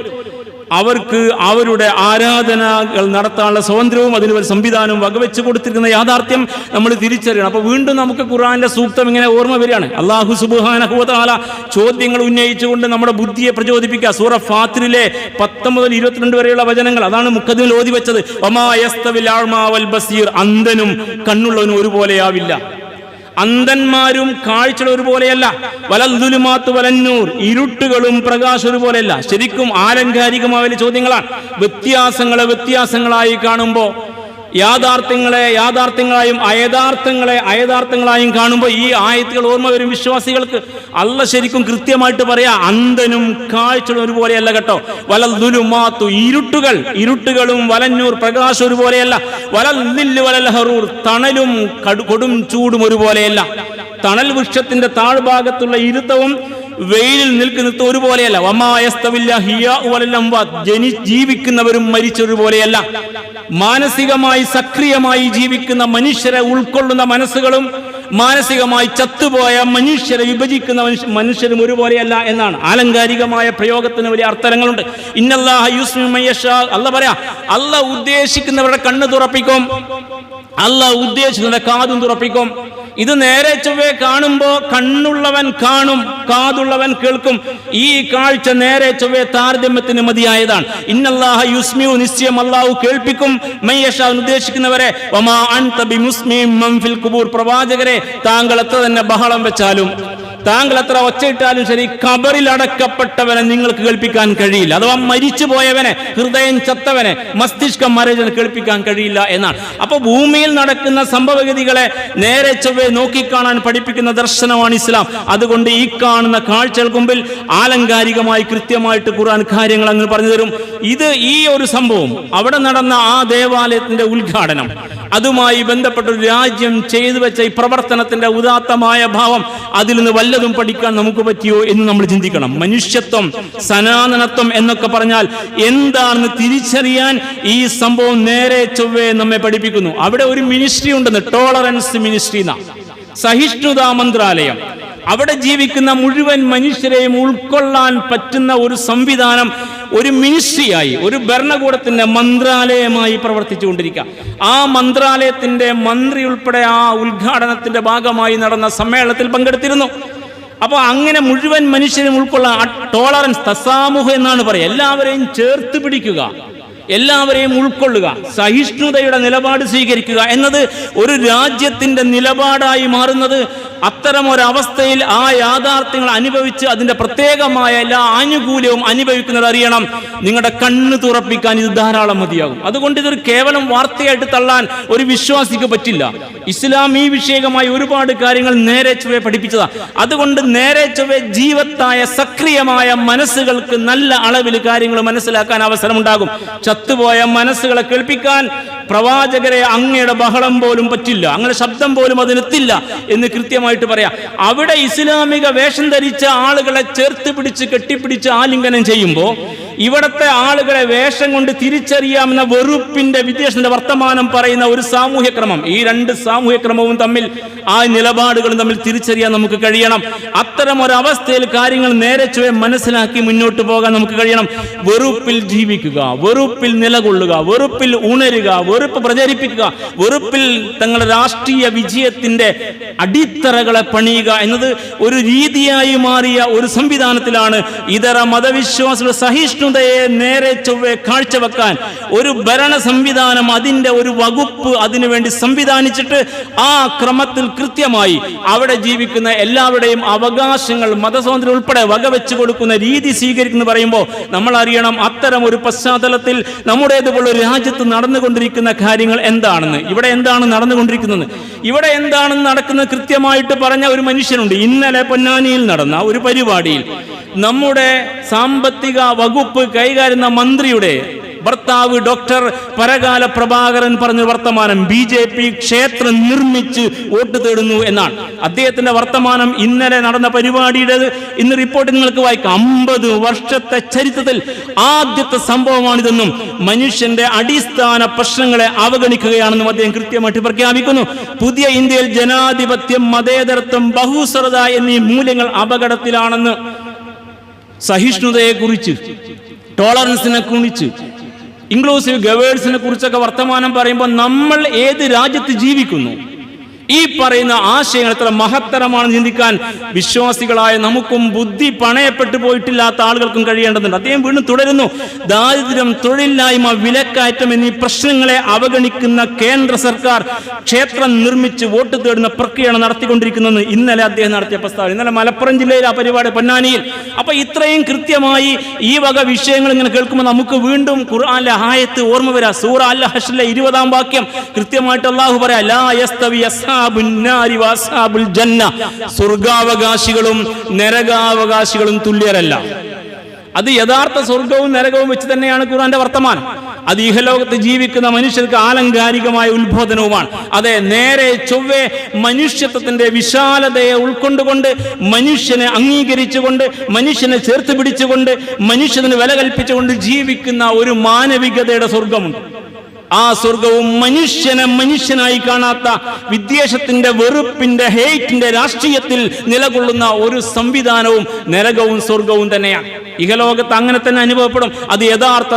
അവർക്ക് അവരുടെ ആരാധനകൾ നടത്താനുള്ള സ്വാതന്ത്ര്യവും അതിന് സംവിധാനവും വകവെച്ച് കൊടുത്തിരിക്കുന്ന യാഥാർത്ഥ്യം നമ്മൾ തിരിച്ചറിയണം. അപ്പോൾ വീണ്ടും നമുക്ക് ഖുർആന്റെ സൂക്തം ഇങ്ങനെ ഓർമ്മ വരികയാണ്. അല്ലാഹു സുബ്ഹാനഹു വ തആല ചോദ്യങ്ങൾ ഉന്നയിച്ചുകൊണ്ട് നമ്മുടെ ബുദ്ധിയെ പ്രചോദിപ്പിക്കുക. സൂറ ഫാത്തിറിലെ 10 മുതൽ 22 വരെയുള്ള വചനങ്ങൾ, അതാണ് മുഖദ്ദിമിൽ ഓതി വെച്ചത്. വമാ യസ്തവിൽ അഅ്മാ വൽ ബസീർ, അന്ധനും കണ്ണുള്ളവനും ഒരുപോലെയാവില്ല. അന്ധന്മാരും കാഴ്ചകൾ ഒരുപോലെയല്ല. വലദ്ദുലുമാത്തു വലന്നൂർ, ഇരുട്ടുകളും പ്രകാശം ഒരുപോലെയല്ല. ശരിക്കും ആലങ്കാരികമായ ചോദ്യങ്ങളാണ്. വ്യത്യാസങ്ങളെ വ്യത്യാസങ്ങളായി കാണുമ്പോൾ യാഥാർത്ഥ്യങ്ങളെ യാഥാർത്ഥ്യങ്ങളായും അയഥാർത്ഥങ്ങളെ അയഥാർത്ഥങ്ങളായും കാണുമ്പോൾ ഈ ആയത്തുകൾ ഓർമ്മ വരും വിശ്വാസികൾക്ക്. അല്ലാഹ് ശരിക്കും കൃത്യമായിട്ട് പറയാ, അന്ധനും കാഴ്ചകളും ഒരുപോലെയല്ല കേട്ടോ. വലദ്ദുലുമാത്തു, ഇരുട്ടുകളും വലന്നൂർ, പ്രകാശം ഒരുപോലെയല്ല. വലദ്ദില്ലു വലൽ ഹറൂർ, തണലും കൊടും ചൂടും ഒരുപോലെയല്ല. തണൽ വൃക്ഷത്തിന്റെ താഴ്ഭാഗത്തുള്ള ഇരുത്തവും വെയിലിൽ നിൽക്കുന്നത് ഒരുപോലെയല്ല. ജീവിക്കുന്നവരും മരിച്ചൊരുപോലെയല്ല. മാനസികമായി സക്രിയമായി ജീവിക്കുന്ന മനുഷ്യരെ ഉൾക്കൊള്ളുന്ന മനസ്സുകളും മാനസികമായി ചത്തുപോയ മനുഷ്യരെ വിഭജിക്കുന്ന മനുഷ്യരും ഒരുപോലെയല്ല എന്നാണ്. ആലങ്കാരികമായ പ്രയോഗത്തിന് വലിയ അർത്ഥങ്ങളുണ്ട്. ഇന്നല്ലാഹ യുസ്മിഉ മയ്യശാ, അല്ലാഹ് പറയാ, അല്ലാഹ് ഉദ്ദേശിക്കുന്നവരുടെ കണ്ണ് തുറപ്പിക്കും, അല്ലാഹ് ഉദ്ദേശിക്കുന്നവരുടെ കാതും തുറപ്പിക്കും. ഇത് നേരെ ചൊവ്വേ കാണുമ്പോ കണ്ണുള്ളവൻ കാണും, കാതുള്ളവൻ കേൾക്കും. ഈ കാഴ്ച നേരെ ചൊവ്വേ താരതമ്യത്തിന് മതിയായതാണ്. ഇന്നല്ലാഹ യുസ്മിഉ, നിശ്ചയം അല്ലാഹു കേൾപ്പിക്കും, മയ്യശാ, ഉദ്ദേശിക്കുന്നവരെ. വമാ അൻത ബിമുസ്മിഇൻ മൻ ഫിൽ ഖുബൂർ, പ്രവാചകരെ താങ്കൾ എത്ര തന്നെ ബഹളം വെച്ചാലും, താങ്കൾ എത്ര ഒച്ചയിട്ടാലും ശരി, ഖബറിൽ അടക്കപ്പെട്ടവനെ നിങ്ങൾക്ക് കേൾപ്പിക്കാൻ കഴിയില്ല. അഥവാ മരിച്ചു പോയവനെ, ഹൃദയം ചത്തവനെ, മസ്തിഷ്കം മരജനെ കേൾപ്പിക്കാൻ കഴിയില്ല എന്നാണ്. അപ്പൊ ഭൂമിയിൽ നടക്കുന്ന സംഭവഗതികളെ നേരെ ചൊവ്വേ നോക്കിക്കാണാൻ പഠിപ്പിക്കുന്ന ദർശനമാണ് ഇസ്ലാം. അതുകൊണ്ട് ഈ കാണുന്ന കാഴ്ചകൾക്ക് മുമ്പിൽ ആലങ്കാരികമായി കൃത്യമായിട്ട് ഖുർആൻ കാര്യങ്ങൾ അങ്ങ് പറഞ്ഞു തരും. ഈ ഒരു സംഭവം, അവിടെ നടന്ന ആ ദേവാലയത്തിന്റെ ഉദ്ഘാടനം, അതുമായി ബന്ധപ്പെട്ട ഒരു രാജ്യം ചെയ്തു വെച്ച ഈ പ്രവർത്തനത്തിന്റെ ഉദാത്തമായ ഭാവം, അതിൽ നിന്ന് വല്ലതും പഠിക്കാൻ നമുക്ക് പറ്റിയോ എന്ന് നമ്മൾ ചിന്തിക്കണം. മനുഷ്യത്വം, സനാതനത്വം എന്നൊക്കെ പറഞ്ഞാൽ എന്താണെന്ന് തിരിച്ചറിയാൻ ഈ സംഭവം നേരെ ചൊവ്വേ നമ്മെ പഠിപ്പിക്കുന്നു. അവിടെ ഒരു മിനിസ്ട്രി ഉണ്ടെന്ന്, ടോളറൻസ് മിനിസ്ട്രി, സഹിഷ്ണുതാ മന്ത്രാലയം. അവിടെ ജീവിക്കുന്ന മുഴുവൻ മനുഷ്യരെയും ഉൾക്കൊള്ളാൻ പറ്റുന്ന ഒരു സംവിധാനം ഒരു മിനിസ്ട്രിയായി, ഒരു ഭരണകൂടത്തിന്റെ മന്ത്രാലയമായി പ്രവർത്തിച്ചുകൊണ്ടിരിക്കുക. ആ മന്ത്രാലയത്തിന്റെ മന്ത്രി ഉൾപ്പെടെ ആ ഉദ്ഘാടനത്തിന്റെ ഭാഗമായി നടന്ന സമ്മേളനത്തിൽ പങ്കെടുത്തിരുന്നു. അപ്പോൾ അങ്ങനെ മുഴുവൻ മനുഷ്യരും ഉൾക്കൊള്ളാൻ, ടോളറൻസ്, തസാമുഹ എന്നാണ് പറയുക, എല്ലാവരെയും ചേർത്ത് പിടിക്കുക, എല്ലാവരെയും ഉൾക്കൊള്ളുക, സഹിഷ്ണുതയുടെ നിലപാട് സ്വീകരിക്കുക എന്നത് ഒരു രാജ്യത്തിന്റെ നിലപാടായി മാറുന്നത് അത്തരം ഒരവസ്ഥയിൽ ആ യാഥാർത്ഥ്യങ്ങൾ അനുഭവിച്ച് അതിന്റെ പ്രത്യേകമായ എല്ലാ ആനുകൂല്യവും അനുഭവിക്കുന്നത് അറിയണം. നിങ്ങളുടെ കണ്ണ് തുറപ്പിക്കാൻ ഇത് ധാരാളം മതിയാകും. അതുകൊണ്ട് ഇതൊരു കേവലം വാർത്തയായിട്ട് തള്ളാൻ ഒരു വിശ്വാസിക്ക് പറ്റില്ല. ഇസ്ലാം ഈ വിഷയകമായി ഒരുപാട് കാര്യങ്ങൾ നേരെ ചൊവ്വെ പഠിപ്പിച്ചതാണ്. അതുകൊണ്ട് നേരെ ചൊവ്വെ ജീവത്തായ സക്രിയമായ മനസ്സുകൾക്ക് നല്ല അളവിൽ കാര്യങ്ങൾ മനസ്സിലാക്കാൻ അവസരമുണ്ടാകും. ചത്തുപോയ മനസ്സുകളെ കേൾപ്പിക്കാൻ പ്രവാചകരെ അങ്ങയുടെ ബഹളം പോലും പറ്റില്ല, അങ്ങനെ ശബ്ദം പോലും അതിനെത്തില്ല എന്ന് കൃത്യമായിട്ട് പറയാം. അവിടെ ഇസ്ലാമിക വേഷം ധരിച്ച ആളുകളെ ചേർത്ത് പിടിച്ച് കെട്ടിപ്പിടിച്ച് ആലിംഗനം ചെയ്യുമ്പോൾ ഇവിടത്തെ ആളുകളെ വേഷം കൊണ്ട് തിരിച്ചറിയാമെന്ന വെറുപ്പിന്റെ വിദ്വേഷത്തിന്റെ വർത്തമാനം പറയുന്ന ഒരു സാമൂഹ്യക്രമം, ഈ രണ്ട് സാമൂഹ്യക്രമവും തമ്മിൽ, ആ നിലപാടുകളും തമ്മിൽ തിരിച്ചറിയാൻ നമുക്ക് കഴിയണം. അത്തരം ഒരവസ്ഥയിൽ കാര്യങ്ങൾ നേരെ ചൊവ്വെ മനസ്സിലാക്കി മുന്നോട്ട് പോകാൻ നമുക്ക് കഴിയണം. വെറുപ്പിൽ ജീവിക്കുക, വെറുപ്പിൽ നിലകൊള്ളുക, വെറുപ്പിൽ ഉണരുക, വെറുപ്പ് പ്രചരിപ്പിക്കുക, വെറുപ്പിൽ തങ്ങളുടെ രാഷ്ട്രീയ വിജയത്തിന്റെ അടിത്തറകളെ പണിയുക എന്നത് ഒരു രീതിയായി മാറിയ ഒരു സംവിധാനത്തിലാണ് ഇതര മതവിശ്വാസികളുടെ സഹിഷ്ണുതയെ നേരെ ചൊവ്വെ കാഴ്ചവെക്കാൻ ഒരു ഭരണ സംവിധാനം, അതിന്റെ ഒരു വകുപ്പ് അതിനുവേണ്ടി സംവിധാനിച്ചിട്ട് ആ ക്രമത്തിൽ കൃത്യമായി അവിടെ ജീവിക്കുന്ന എല്ലാവരുടെയും അവകാശങ്ങൾ മതസ്വാതന്ത്ര്യം ഉൾപ്പെടെ വകവെച്ചു കൊടുക്കുന്ന രീതി സ്വീകരിക്കുന്നു പറയുമ്പോൾ നമ്മൾ അറിയണം അത്തരം ഒരു പശ്ചാത്തലത്തിൽ നമ്മുടേതുപോലുള്ള ഒരു രാജ്യത്ത് നടന്നുകൊണ്ടിരിക്കുന്ന കാര്യങ്ങൾ എന്താണെന്ന്. ഇവിടെ എന്താണ് നടന്നുകൊണ്ടിരിക്കുന്നത്, ഇവിടെ എന്താണെന്ന് നടക്കുന്നത് കൃത്യമായിട്ട് പറഞ്ഞ ഒരു മനുഷ്യനുണ്ട്. ഇന്നലെ പൊന്നാനിയിൽ നടന്ന ഒരു പരിപാടിയിൽ നമ്മുടെ സാമ്പത്തിക വകുപ്പ് കൈകാര്യം മന്ത്രിയുടെ ഭർത്താവ് ഡോക്ടർ പരകാല പ്രഭാകരൻ പറഞ്ഞ വർത്തമാനം BJP ക്ഷേത്രം നിർമ്മിച്ച് വോട്ട് തേടുന്നു എന്നാണ്. അദ്ദേഹത്തിന്റെ വർത്തമാനം ഇന്നലെ നടന്ന പരിപാടിയുടെ ഇന്ന് റിപ്പോർട്ട് നിങ്ങൾക്ക് വായിക്കാം. 50 വർഷത്തെ ചരിത്രത്തിൽ ആദ്യത്തെ സംഭവമാണിതെന്നും മനുഷ്യന്റെ അടിസ്ഥാന പ്രശ്നങ്ങളെ അവഗണിക്കുകയാണെന്നും അദ്ദേഹം കൃത്യമായിട്ട് പ്രഖ്യാപിക്കുന്നു. പുതിയ ഇന്ത്യയിൽ ജനാധിപത്യം, മതേതരത്വം, ബഹുസ്വരത എന്നീ മൂല്യങ്ങൾ അപകടത്തിലാണെന്ന്, സഹിഷ്ണുതയെ കുറിച്ച്, ടോളറൻസിനെ കുറിച്ച്, ഇൻക്ലൂസീവ് ഗവേഴ്സിനെ കുറിച്ചൊക്കെ വർത്തമാനം പറയുമ്പോൾ നമ്മൾ ഏത് രാജ്യത്ത് ജീവിക്കുന്നു, ഈ പറയുന്ന ആശയങ്ങൾ എത്ര മഹത്തരമാണെന്ന് ചിന്തിക്കാൻ വിശ്വാസികളായ നമുക്കും ബുദ്ധി പണയപ്പെട്ടു പോയിട്ടില്ലാത്ത ആളുകൾക്കും കഴിയേണ്ടതുണ്ട്. അദ്ദേഹം വീണ്ടും തുടരുന്നു. ദാരിദ്ര്യം, തൊഴിലില്ലായ്മ, വിലക്കയറ്റം എന്നീ പ്രശ്നങ്ങളെ അവഗണിക്കുന്ന കേന്ദ്ര സർക്കാർ ക്ഷേത്രം നിർമ്മിച്ച് വോട്ട് തേടുന്ന പ്രക്രിയയാണ് നടത്തിക്കൊണ്ടിരിക്കുന്നതെന്ന് ഇന്നലെ അദ്ദേഹം നടത്തിയ പ്രസ്താവന. ഇന്നലെ മലപ്പുറം ജില്ലയിൽ ആ പരിപാടി പൊന്നാനിയിൽ. അപ്പൊ ഇത്രയും കൃത്യമായി ഈ വക വിഷയങ്ങൾ ഇങ്ങനെ കേൾക്കുമ്പോൾ നമുക്ക് വീണ്ടും ഖുർആനിലെ ആയത്ത് ഓർമ്മ വരാം. സൂറ അൽ ഹഷ്റിലെ 20-ാം വാക്യം കൃത്യമായിട്ട് അല്ലാഹു പറയാ, ലാ യസ്തവി സ്വർഗാവകാശികളും നരകാവകാശികളും തുല്യരല്ല. അത് യഥാർത്ഥ സ്വർഗവും നരകവും വെച്ച് തന്നെയാണ് ഖുർആന്റെ വർത്തമാനം. അത് ഇഹലോകത്ത് ജീവിക്കുന്ന മനുഷ്യർക്ക് ആലങ്കാരികമായ ഉത്ബോധനവുമാണ്. അതെ, നേരെ ചൊവ്വെ മനുഷ്യത്വത്തിന്റെ വിശാലതയെ ഉൾക്കൊണ്ടുകൊണ്ട്, മനുഷ്യനെ അംഗീകരിച്ചുകൊണ്ട്, മനുഷ്യനെ ചേർത്ത് പിടിച്ചുകൊണ്ട്, മനുഷ്യന് വില കൽപ്പിച്ചുകൊണ്ട് ജീവിക്കുന്ന ഒരു മാനവികതയുടെ സ്വർഗമുണ്ട്. ആ സ്വർഗവും മനുഷ്യനെ മനുഷ്യനായി കാണാത്ത വിദ്വേഷത്തിന്റെ, വെറുപ്പിന്റെ, ഹേറ്റിന്റെ രാഷ്ട്രീയത്തിൽ നിലകൊള്ളുന്ന ഒരു സംവിധാനവും നരകവും സ്വർഗവും തന്നെയാണ്. ഇഹലോകത്ത് അങ്ങനെ തന്നെ അനുഭവപ്പെടും. അത് യഥാർത്ഥ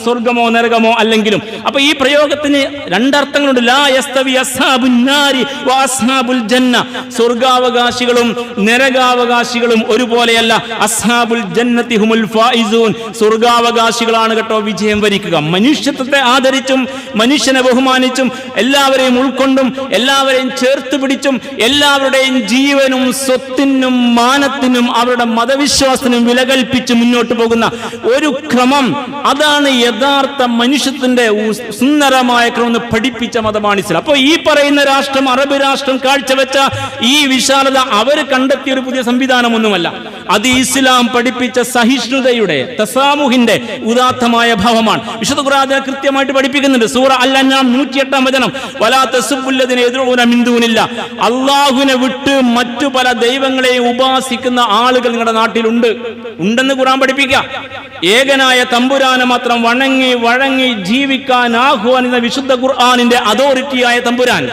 സ്വർഗമോ നരകമോ അല്ലെങ്കിലും. അപ്പൊ ഈ പ്രയോഗത്തിന് രണ്ടർത്ഥങ്ങളുണ്ട്. ലാ യസ്തവി അസ്ഹാബുൻ നാരി വ അസ്ഹാബുൽ ജന്ന. സ്വർഗാവകാശികളും നരകാവകാശികളും ഒരുപോലെയല്ല. അസ്ഹാബുൽ ജന്നതി ഹുമുൽ ഫായിസൂൻ. സ്വർഗാവകാശികളാണ് കേട്ടോ വിജയം വരിക്കുക. മനുഷ്യത്വത്തെ ആദരിച്ചും മനുഷ്യനെ ബഹുമാനിച്ചും എല്ലാവരെയും ഉൾക്കൊണ്ടും എല്ലാവരെയും ചേർത്ത് പിടിച്ചും എല്ലാവരുടെയും ജീവനും സ്വത്തിനും മാനത്തിനും അവരുടെ മതവിശ്വാസത്തിനും വില കൽപ്പിച്ച് മുന്നോട്ട് പോകുന്ന ഒരു ക്രമം, അതാണ് യഥാർത്ഥ മനുഷ്യത്തിന്റെ സുന്ദരമായ ക്രമം പഠിപ്പിച്ച മതമാണ് ഇസ്ലാം. അപ്പോൾ ഈ പറയുന്ന രാഷ്ട്രം, അറബ് രാഷ്ട്രം കാഴ്ചവെച്ച ഈ വിശാലത അവർ കണ്ടെത്തിയ ഒരു പുതിയ സംവിധാനമൊന്നുമല്ല. അത് ഇസ്ലാം പഠിപ്പിച്ച സഹിഷ്ണുതയുടെ, തസാമുഹിന്റെ ഉദാത്തമായ ഭാവമാണ്. വിശുദ്ധ ഖുർആൻ കൃത്യമായിട്ട് പഠിപ്പിക്കുന്നുണ്ട്. സൂറ അൽ-അൻആം 108-ാം വചനം, വലാ തസുബ്ബുല്ലദീന യദ്ഉന മിൻ ദൂനില്ല. അല്ലാഹുവിനെ വിട്ട് മറ്റു പല ദൈവങ്ങളെയും ഉപാസിക്കുന്ന ആളുകൾ നിങ്ങളുടെ നാട്ടിലുണ്ട്, ഉണ്ടെന്ന് ഖുർആൻ പഠിപ്പിക്കുക. ഏകനായ തമ്പുരാനെ മാത്രം വണങ്ങി വഴങ്ങി ജീവിക്കാൻ ആഹ്വാനിക്കുന്ന വിശുദ്ധ ഖുർആനിന്റെ അതോറിറ്റിയായ തമ്പുരാൻ,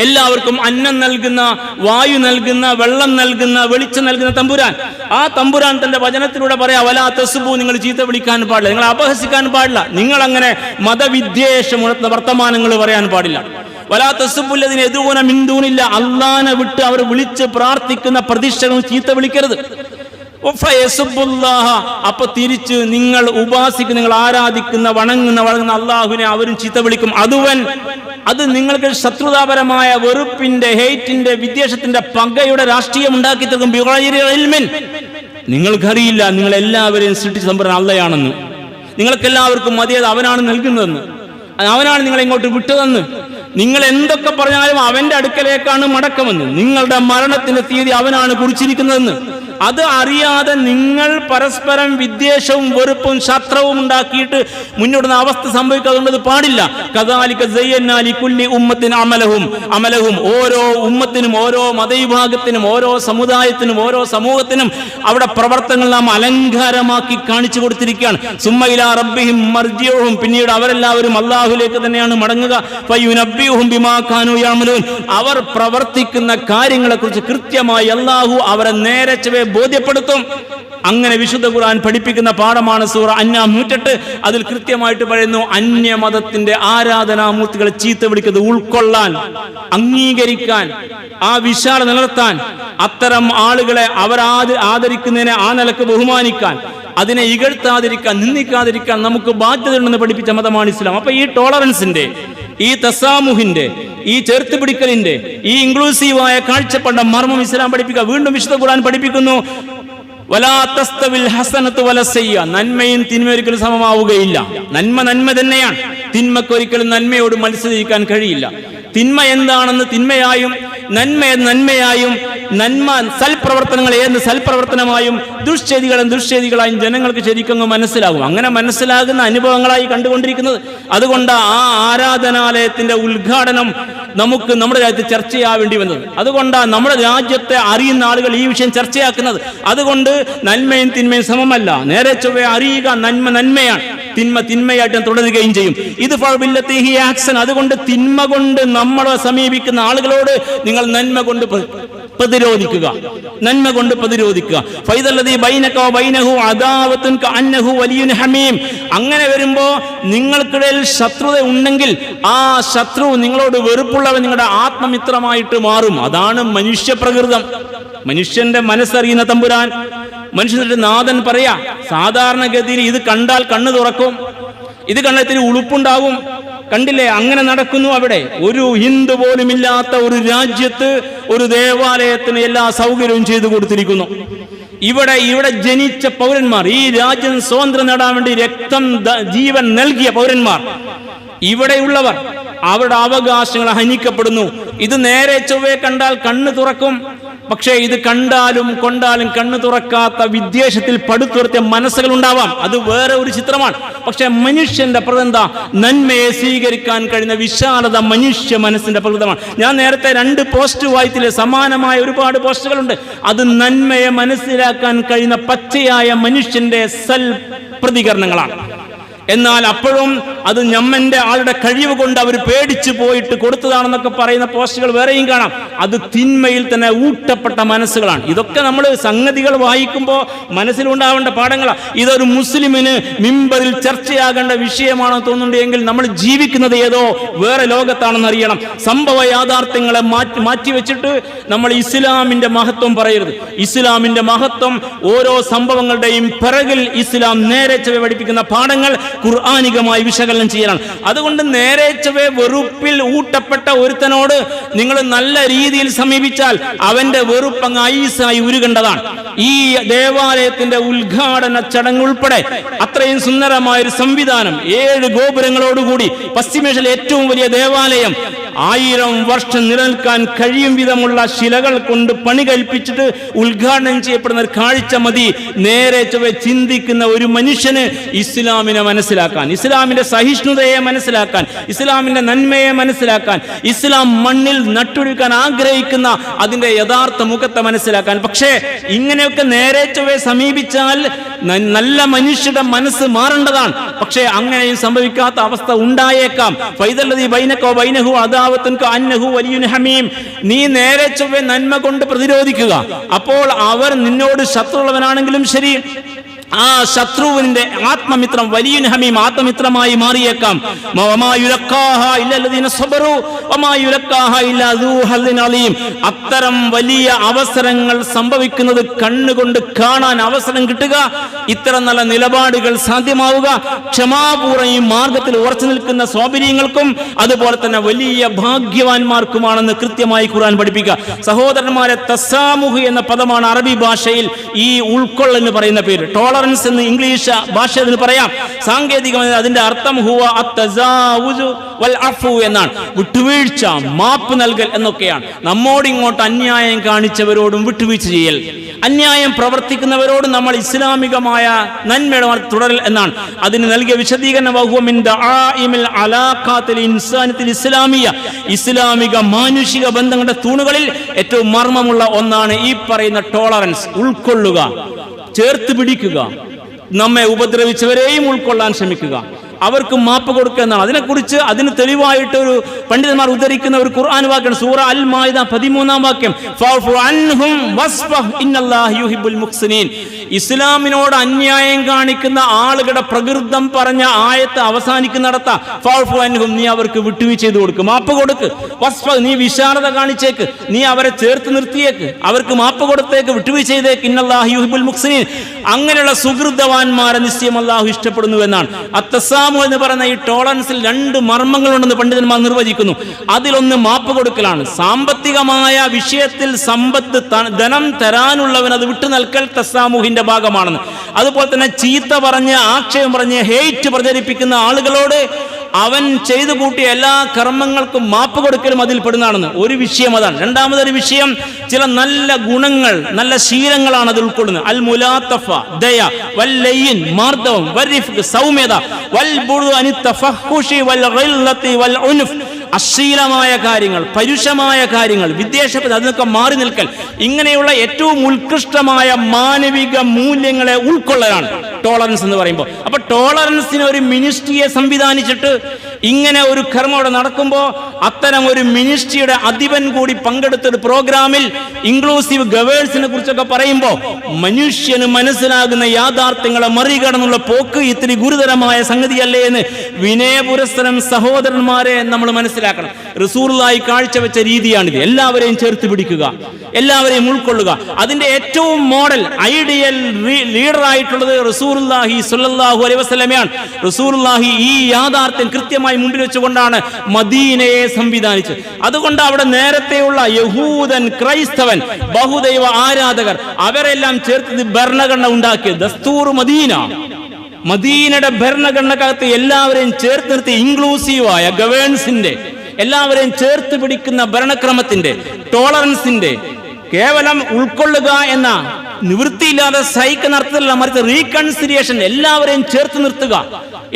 എല്ലാവർക്കും അന്നം നൽകുന്ന, വായു നൽകുന്ന, വെള്ളം നൽകുന്ന, വെളിച്ചം നൽകുന്ന തമ്പുരാൻ. ആ തമ്പുരാൻ തന്റെ വചനത്തിലൂടെ പറയാ, വലാ തസ്ബു, നിങ്ങൾ ചീത്ത വിളിക്കാൻ പാടില്ല, നിങ്ങൾ അപഹസിക്കാൻ പാടില്ല, നിങ്ങൾ അങ്ങനെ മതവിദ്വേഷമുണർത്തുന്ന വർത്തമാനങ്ങൾ പറയാൻ പാടില്ല. വലാ തസ്ബുല്ലദീന യദ്ഊന മിൻ ദൂനില്ല. അല്ലാഹനെ വിട്ട് അവർ വിളിച്ച് പ്രാർത്ഥിക്കുന്ന പ്രതിഷ്ഠകളും ചീത്ത വിളിക്കരുത്. അപ്പൊ തിരിച്ച് നിങ്ങൾ ഉപാസിക്കുന്ന, നിങ്ങൾ ആരാധിക്കുന്ന, വണങ്ങുന്ന അള്ളാഹുവിനെ അവരും ചീത്ത വിളിക്കും. അതുവൻ അത് നിങ്ങൾക്ക് ശത്രുതാപരമായ വെറുപ്പിന്റെ, ഹെയ്റ്റിന്റെ, വിദ്വേഷത്തിന്റെ, പകയുടെ രാഷ്ട്രീയം ഉണ്ടാക്കി തീർക്കും. നിങ്ങൾക്കറിയില്ല നിങ്ങൾ എല്ലാവരെയും സൃഷ്ടിച്ച തമ്പുരാൻ അള്ളയാണെന്ന്, നിങ്ങൾക്കെല്ലാവർക്കും മതിയത് അവനാണ് നൽകുന്നതെന്ന്, അവനാണ് നിങ്ങളെ ഇങ്ങോട്ട് വിട്ടതെന്ന്, നിങ്ങൾ എന്തൊക്കെ പറഞ്ഞാലും അവന്റെ അടുക്കലേക്കാണ് മടക്കമെന്ന്, നിങ്ങളുടെ മരണത്തിന്റെ തീയതി അവനാണ് കുറിച്ചിരിക്കുന്നതെന്ന്. അത് അറിയാതെ നിങ്ങൾ പരസ്പരം വിദ്വേഷവും വെറുപ്പും ശത്രുവും ഉണ്ടാക്കിയിട്ട് മുന്നോട്ടുന്ന അവസ്ഥ സംഭവിക്കാതുള്ളത് പാടില്ല. കദാലിക സയ്യന്നാ ലികുല്ലി ഉമ്മത്തിൻ അമലഹും ഓരോ ഉമ്മത്തിനും, ഓരോ മതവിഭാഗത്തിനും, ഓരോ സമുദായത്തിനും, ഓരോ സമൂഹത്തിനും അവിടെ പ്രവർത്തനങ്ങൾ നാം അലങ്കാരമാക്കി കാണിച്ചു കൊടുത്തിരിക്കുകയാണ്. സുമ്മ ഇലാ റബ്ബിഹിം മർജിഉഹും, പിന്നീട് അവരെല്ലാവരും അല്ലാഹുവിലേക്ക് തന്നെയാണ് മടങ്ങുക. ഫയുനബ്ബിഉഹും ബിമാ കാനൂ യഅമലൂൻ, അവർ പ്രവർത്തിക്കുന്ന കാര്യങ്ങളെക്കുറിച്ച് കൃത്യമായി അല്ലാഹു അവരെ നേരെ ചൊവ്വേ ബോധ്യപ്പെടുത്തും. അങ്ങനെ വിശുദ്ധ ഖുർആൻ പഠിപ്പിക്കുന്ന പാഠമാണ് സൂറ അൻആം 108. അതിൽ കൃത്യമായിട്ട് പറയുന്നു, അന്യമതത്തിന്റെ ആരാധനാമൂർത്തികളെ ചീത്ത വിളിക്കുന്നത് ഉൾക്കൊള്ളാൻ, അംഗീകരിക്കാൻ, ആ വിശാല നിലനിർത്താൻ, അത്തരം ആളുകളെ അവർ ആദരിക്കുന്നതിനെ ആ നിലക്ക് ബഹുമാനിക്കാൻ, അതിനെ ഇകഴ്ത്താതിരിക്കാൻ, നിന്ദിക്കാതിരിക്കാൻ നമുക്ക് ബാധ്യതയുണ്ടെന്ന് പഠിപ്പിച്ച മതമാണ് ഇസ്ലാം. അപ്പൊ ഈ ടോളറൻസിന്റെ, ഈ തസാമുഹിന്റെ, ഈ ചേർത്ത് പിടിക്കലിന്റെ, ഈ ഇൻക്ലൂസീവായ കാഴ്ചപ്പാടിന്റെ മർമ്മം ഇസ്ലാം പഠിപ്പിക്കുക. വീണ്ടും വിശുദ്ധ ഖുർആൻ പഠിപ്പിക്കുന്നു, വലാ തസ്തവിൽ ഹസനത്തു വലസയ്യ, നന്മയും തിന്മയും ഒരിക്കലും സമമാവുകയില്ല. നന്മ തന്നെയാണ്, തിന്മക്ക് ഒരിക്കലും നന്മയോട് മത്സരിക്കാൻ കഴിയില്ല. തിന്മ എന്താണെന്ന് തിന്മയായും, നന്മയായും, നന്മ സൽപ്രവർത്തനങ്ങൾ ഏത് സൽപ്രവർത്തനമായും, ദുഷ്ചെയ്തികളായും ജനങ്ങൾക്ക് ശരിക്കും മനസ്സിലാകും. അങ്ങനെ മനസ്സിലാകുന്ന അനുഭവങ്ങളായി കണ്ടുകൊണ്ടിരിക്കുന്നത്. അതുകൊണ്ട് ആ ആരാധനാലയത്തിന്റെ ഉദ്ഘാടനം നമുക്ക് നമ്മുടെ രാജ്യത്ത് ചർച്ചയാവേണ്ടി വന്നത്. അതുകൊണ്ടാണ് നമ്മുടെ രാജ്യത്തെ അറിയുന്ന ആളുകൾ ഈ വിഷയം ചർച്ചയാക്കുന്നത്. അതുകൊണ്ട് നന്മയും തിന്മയും സമമല്ല, നേരെ ചൊവ്വേ അറിയുക, നന്മയാണ്, തിന്മയായിട്ട് തുടരുകയും ചെയ്യും. ഇത് അതുകൊണ്ട് തിന്മ കൊണ്ട് നമ്മളെ സമീപിക്കുന്ന ആളുകളോട് നിങ്ങൾ നന്മ കൊണ്ട് പ്രതിരോധിക്കുക. അങ്ങനെ വരുമ്പോ നിങ്ങൾക്കിടയിൽ ശത്രുത ഉണ്ടെങ്കിൽ ആ ശത്രു നിങ്ങളോട് വെറുപ്പുള്ളവൻ നിങ്ങളുടെ ആത്മമിത്രമായിട്ട് മാറും. അതാണ് മനുഷ്യപ്രകൃതം. മനുഷ്യന്റെ മനസ്സറിയുന്ന തമ്പുരാൻ, മനുഷ്യന്റെ നാഥൻ പറയാ, സാധാരണഗതിയിൽ ഇത് കണ്ടാൽ കണ്ണു തുറക്കും, ഇത് കണ്ടത്തിന് ഉളുപ്പുണ്ടാവും. കണ്ടില്ലേ, അങ്ങനെ നടക്കുന്നു. അവിടെ ഒരു ഹിന്ദു പോലും ഇല്ലാത്ത ഒരു രാജ്യത്ത് ഒരു ദേവാലയത്തിന് എല്ലാ സൗകര്യവും ചെയ്തു കൊടുത്തിരിക്കുന്നു. ഇവിടെ ജനിച്ച പൗരന്മാർ, ഈ രാജ്യം സ്വാതന്ത്ര്യം നേടാൻ വേണ്ടി ജീവൻ നൽകിയ പൗരന്മാർ, ഇവിടെയുള്ളവർ, അവരുടെ അവകാശങ്ങൾ ഹനിക്കപ്പെടുന്നു. ഇത് നേരെ ചൊവ്വേ കണ്ടാൽ കണ്ണ് തുറക്കും. പക്ഷേ ഇത് കണ്ടാലും കൊണ്ടാലും കണ്ണു തുറക്കാത്ത വിദ്വേഷത്തിൽ പടുത്തുയർത്തിയ മനസ്സുകൾ ഉണ്ടാവാം. അത് വേറെ ഒരു ചിത്രമാണ്. പക്ഷെ മനുഷ്യന്റെ പ്രകൃത, നന്മയെ സ്വീകരിക്കാൻ കഴിയുന്ന വിശാലത മനുഷ്യ മനസ്സിന്റെ പ്രകൃതമാണ്. ഞാൻ നേരത്തെ 2 പോസ്റ്റ് വായിച്ചില്ലേ, സമാനമായ ഒരുപാട് പോസ്റ്റുകളുണ്ട്. അത് നന്മയെ മനസ്സിലാക്കാൻ കഴിയുന്ന പച്ചയായ മനുഷ്യന്റെ പ്രതികരണങ്ങളാണ്. എന്നാൽ അപ്പോഴും അത് ഞമ്മന്റെ ആളുടെ കഴിവ് കൊണ്ട് അവർ പേടിച്ചു പോയിട്ട് കൊടുത്തതാണെന്നൊക്കെ പറയുന്ന പോസ്റ്റുകൾ വേറെയും കാണാം. അത് തിന്മയിൽ തന്നെ ഊട്ടപ്പെട്ട മനസ്സുകളാണ്. ഇതൊക്കെ നമ്മൾ സംഗതികൾ വായിക്കുമ്പോൾ മനസ്സിലുണ്ടാവേണ്ട പാഠങ്ങളാണ്. ഇതൊരു മുസ്ലിമിന് മിമ്പറിൽ ചർച്ചയാകേണ്ട വിഷയമാണെന്ന് തോന്നുന്നുണ്ടെങ്കിൽ നമ്മൾ ജീവിക്കുന്നത് ഏതോ വേറെ ലോകത്താണെന്ന് അറിയണം. സംഭവ യാഥാർത്ഥ്യങ്ങളെ മാറ്റി വെച്ചിട്ട് നമ്മൾ ഇസ്ലാമിന്റെ മഹത്വം പറയരുത്. ഇസ്ലാമിന്റെ മഹത്വം, ഓരോ സംഭവങ്ങളുടെയും പിറകിൽ ഇസ്ലാം നേരെ ചൊവ്വേ പഠിപ്പിക്കുന്ന പാഠങ്ങൾ ഖുർആനികമായി വിശകലനം ചെയ്യലാണ്. അതുകൊണ്ട് നേരെ ചൊവ്വേ വെറുപ്പിൽ ഊട്ടപ്പെട്ട ഒരുത്തനോട് നിങ്ങൾ നല്ല രീതിയിൽ സമീപിച്ചാൽ അവന്റെ വെറുപ്പ് അങ്ങ് ഐസായി ഉരുകേണ്ടതാണ്. ഈ ദേവാലയത്തിന്റെ ഉദ്ഘാടന ചടങ്ങ് ഉൾപ്പെടെ അത്രയും സുന്ദരമായ ഒരു സംവിധാനം, 7 ഗോപുരങ്ങളോടുകൂടി പശ്ചിമേഷ്യയിലെ ഏറ്റവും വലിയ ദേവാലയം, 1000 വർഷം നിലനിൽക്കാൻ കഴിയും വിധമുള്ള ശിലകൾ കൊണ്ട് പണി കൽപ്പിച്ചിട്ട് ഉദ്ഘാടനം ചെയ്യപ്പെടുന്ന ഒരു കാഴ്ച മതി നേരെ ചൊവ്വേ ചിന്തിക്കുന്ന ഒരു മനുഷ്യന് ഇസ്ലാമിനെ മനസ്സിലാക്കാൻ, ഇസ്ലാമിന്റെ സഹിഷ്ണുതയെ മനസ്സിലാക്കാൻ, ഇസ്ലാമിന്റെ നന്മയെ മനസ്സിലാക്കാൻ, ഇസ്ലാം മണ്ണിൽ നട്ടുപിടിക്കാൻ ആഗ്രഹിക്കുന്ന അതിന്റെ യഥാർത്ഥ മുഖത്തെ മനസ്സിലാക്കാൻ. പക്ഷേ ഇങ്ങനെയൊക്കെ നേരെ ചൊവ്വേ സമീപിച്ചാൽ നല്ല മനുഷ്യരുടെ മനസ്സ് മാറേണ്ടതാണ്. പക്ഷേ അങ്ങനെയും സംഭവിക്കാത്ത അവസ്ഥ ഉണ്ടായേക്കാം. നീ നേരെ ചൊവ്വേ നന്മ കൊണ്ട് പ്രതിരോധിക്കുക. അപ്പോൾ അവർ നിന്നോട് ശത്രുള്ളവനാണെങ്കിലും ശരി, ആ ശത്രുവിന്റെ ആത്മമിത്രം വലിയ ഹമീം ആത്മമിത്രമായി മാറിയേക്കാം. അത്തരം വലിയ അവസരങ്ങൾ സംഭവിക്കുന്നത് കണ്ണുകൊണ്ട് കാണാൻ അവസരം കിട്ടുക, ഇത്തരം നല്ല നിലപാടുകൾ സാധ്യമാവുക, ക്ഷമാപൂർവ്വം ഈ മാർഗത്തിൽ ഉറച്ചു നിൽക്കുന്ന സ്വാബിരീങ്ങൾക്കും അതുപോലെ തന്നെ വലിയ ഭാഗ്യവാന്മാർക്കുമാണെന്ന് കൃത്യമായി ഖുർആൻ പഠിപ്പിക്കുക. സഹോദരന്മാരെ, തസാമുഹ് എന്ന പദമാണ് അറബി ഭാഷയിൽ ഈ ഉൾക്കൊള്ളെന്ന് പറയുന്ന പേര്. ടോളറൻസ് എന്ന് ഇംഗ്ലീഷ് ഭാഷ അതിന് പറയാം. സാങ്കേതികമായി അതിന്റെ അർത്ഥം ഹുവ അത്തസാവുജു വൽ അഫു എന്നാണ്. വിട്ടുവീഴ്ച, മാപ്പ് നൽകൽ എന്നൊക്കെയാണ്. നമ്മോട് ഇങ്ങോട്ട് അന്യായം കാണിച്ചവരോടും വിട്ടുവീഴ്ച ചെയ്യൽ, അന്യായം പ്രവർത്തിക്കുന്നവരോടും നമ്മൾ ഇസ്ലാമികമായ നന്മയുടെ തുടരൽ എന്നാണ്. അതിന് നൽകിയ വിശദീകരണം ഇസ്ലാമിക മാനുഷിക ബന്ധങ്ങളുടെ തൂണുകളിൽ ഏറ്റവും മർമ്മമുള്ള ഒന്നാണ് ഈ പറയുന്ന ടോളറൻസ്, ഉൾക്കൊള്ളുക, ചേർത്ത് പിടിക്കുക, നമ്മെ ഉപദ്രവിച്ചവരെയും ഉൾക്കൊള്ളാൻ ശ്രമിക്കുക, അവർക്ക് മാപ്പ് കൊടുക്കുക എന്നാണ്. അതിനെക്കുറിച്ച് അതിന് തെളിവായിട്ട് ഒരു പണ്ഡിതന്മാർ ഉദ്ധരിക്കുന്ന ഒരു ഖുർആൻ വാക്യം സൂറ അൽ മാഇദ 13-ാം വാക്യം, ഫഅഫു അൻഹും വസ്ഫഹ് ഇന്നല്ലാഹ യുഹിബ്ബുൽ മുഹ്സിനീൻ. ഇസ്ലാമിനോട് അന്യായം കാണിക്കുന്ന ആളുകളുടെ പ്രകൃതം പറഞ്ഞ ആയത്ത് അവസാനിക്കുന്നിടത്ത ഫഅഫു അൻഹും, നീ അവർക്ക് വിട്ടുവീഴ്ച ചെയ്തു കൊടുക്ക്, മാപ്പ് കൊടുക്ക്. വസ്ഫഹ്, നീ വിശാലത കാണിച്ചേക്ക്, നീ അവരെ ചേർത്ത് നിർത്തിയേക്ക്, അവർക്ക് മാപ്പ് കൊടുത്തേക്ക്, വിട്ടുവീഴ്ച ചെയ്തേക്ക്. ഇന്നല്ലാഹ യുഹിബ്ബുൽ മുഹ്സിനീൻ, അങ്ങനെയുള്ള സുഹൃതവാന്മാരെ നിശ്ചയം അല്ലാഹു ഇഷ്ടപ്പെടുന്നു എന്നാണ്. എന്ന് പറയുന്ന ഈ ടോളറൻസിൽ 2 മർമ്മങ്ങളുണ്ടെന്ന് പണ്ഡിതന്മാർ നിർവചിക്കുന്നു. അതിലൊന്ന് മാപ്പ് കൊടുക്കലാണ്. സാമ്പത്തികമായ വിഷയത്തിൽ സമ്പത്ത് ധനം തരാനുള്ളവൻ അത് വിട്ടു നൽകൽ തസാമുഹിന്റെ ഭാഗമാണെന്ന്. അതുപോലെ തന്നെ ചീത്ത പറഞ്ഞ്, ആക്ഷേപം പറഞ്ഞ്, ഹേറ്റ് പ്രചരിപ്പിക്കുന്ന ആളുകളോട് അവൻ ചെയ്തു കൂട്ടിയ എല്ലാ കർമ്മങ്ങൾക്കും മാപ്പ് കൊടുക്കലും അതിൽ പെടുന്നതാണെന്ന് ഒരു വിഷയം അതാണ്. രണ്ടാമതൊരു വിഷയം, ചില നല്ല ഗുണങ്ങൾ, നല്ല ശീലങ്ങളാണ് അത് ഉൾക്കൊള്ളുന്നത്. അൽ മുലാത്തഫ, ദയ, വൽ ലയ്യിൻ, മാർദ്ദവം, വരിഫ്ഖ്, സൗമ്യത, വൽ ബുർദു അനി തഫഹുഷി വൽ ഗില്ലത്തി വൽ ഉൻഫ്, അശ്ലീലമായ കാര്യങ്ങൾ, പരുഷമായ കാര്യങ്ങൾ, വിദ്വേഷത്തിൽ അതിനൊക്കെ മാറി നിൽക്കൽ, ഇങ്ങനെയുള്ള ഏറ്റവും ഉത്കൃഷ്ടമായ മാനവിക മൂല്യങ്ങളെ ഉൾക്കൊള്ളലാണ് ടോളറൻസ് എന്ന് പറയുമ്പോൾ. അപ്പൊ ടോളറൻസിന് ഒരു മിനിസ്ട്രിയെ സംവിധാനിച്ചിട്ട് ഇങ്ങനെ ഒരു കർമ്മം അവിടെ നടക്കുമ്പോൾ അത്തരം ഒരു മിനിസ്ട്രിയുടെ അധിപൻ കൂടി പങ്കെടുത്തൊരു പ്രോഗ്രാമിൽ ഇൻക്ലൂസീവ് ഗവേഴ്സിനെ കുറിച്ചൊക്കെ പറയുമ്പോൾ മനുഷ്യന് മനസ്സിലാകുന്ന യാഥാർത്ഥ്യങ്ങളെ മറികടന്നുള്ള പോക്ക് ഇത്തിരി ഗുരുതരമായ സംഗതിയല്ലേ എന്ന് വിനയപുരസ്സരം സഹോദരന്മാരെ നമ്മൾ മനസ്സിലാക്കണം. റസൂലുള്ളാഹി കാഴ്ചവെച്ച രീതിയാണിത്. എല്ലാവരെയും ചേർത്ത് പിടിക്കുക, എല്ലാവരെയും ഉൾക്കൊള്ളുക. അതിന്റെ ഏറ്റവും മോഡൽ, ഐഡിയൽ ലീഡർ ആയിട്ടുള്ളത് റസൂലുള്ളാഹി സ്വല്ലല്ലാഹു അലൈഹി വസല്ലമയാണ്. റസൂലുള്ളാഹി ഈ യാഥാർത്ഥ്യം കൃത്യമായി മുമ്പിൽ വെച്ചുകൊണ്ടാണ് മദീനയെ സംവിധാനിച്ചത്. അതുകൊണ്ട് അവിടെ നേരത്തെയുള്ള യഹൂദൻ, ക്രൈസ്തവൻ, ബഹുദൈവ ആരാധകർ അവരെല്ലാം ചേർത്ത് ഭരണഘടന ഉണ്ടാക്കിയത് ദസ്തൂർ മദീന. മദീനയുടെ ഭരണഘടനക്കകത്ത് എല്ലാവരെയും ചേർത്ത് നിർത്തി ഇൻക്ലൂസീവായ ഗവേൺസിന്റെ, എല്ലാവരെയും ചേർത്ത് പിടിക്കുന്ന ഭരണക്രമത്തിന്റെ, ടോളറൻസിന്റെ, കേവലം ഉൾക്കൊള്ളുക എന്ന നിവൃത്തിയില്ലാതെ സഹിക്കുന്ന അർത്ഥത്തിലുള്ള മറിച്ച് റീകൺസിലിയേഷൻ, എല്ലാവരെയും ചേർത്ത് നിർത്തുക.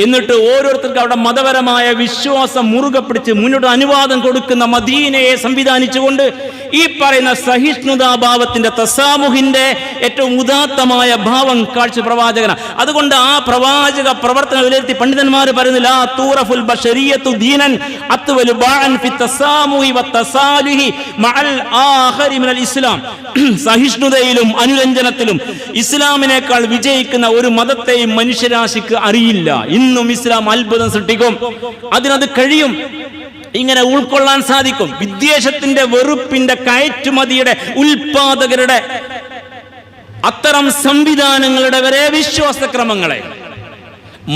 എന്നിട്ട് ഓരോരുത്തർക്കും അവിടെ മതപരമായ വിശ്വാസം മുറുകെ പിടിച്ച് മുന്നോട്ട് അനുവാദം കൊടുക്കുന്ന മദീനയെ സംവിധാനിച്ചുകൊണ്ട് ഈ പറയുന്ന സഹിഷ്ണുതാഭാവത്തിന്റെ, തസാമുഹിന്റെ ഏറ്റവും ഉദാത്തമായ ഭാവം കാഴ്ച പ്രവാചകന. അതുകൊണ്ട് ആ പ്രവാചക പ്രവർത്തനം വിലയിരുത്തി പണ്ഡിതന്മാർ പറയുന്നില്ല, തൂറഫുൽ ബശരിയത്തു ദീനൻ അത്വലു ബഅൻ ഫി തസാമുഹി വതസാലുഹി മഅൽ ആഖരി മിനൽ ഇസ്ലാം. സഹിഷ്ണുതയിലും അനുരഞ്ജനത്തിലും ഇസ്ലാമിനേക്കാൾ വിജയിക്കുന്ന ഒരു മതത്തെയും മനുഷ്യരാശിക്ക് അറിയില്ല. ഇന്നും ഇസ്ലാം അത്ഭുതം സൃഷ്ടിക്കും, അതിനത് കഴിയും, ഇങ്ങനെ ഉൾക്കൊള്ളാൻ സാധിക്കും. വിദ്വേഷത്തിന്റെ, വെറുപ്പിന്റെ, കയറ്റുമതിയുടെ, ഉൽപാദകരുടെ അത്തരം സംവിധാനങ്ങളുടെ വരെ വിശ്വാസക്രമങ്ങളെ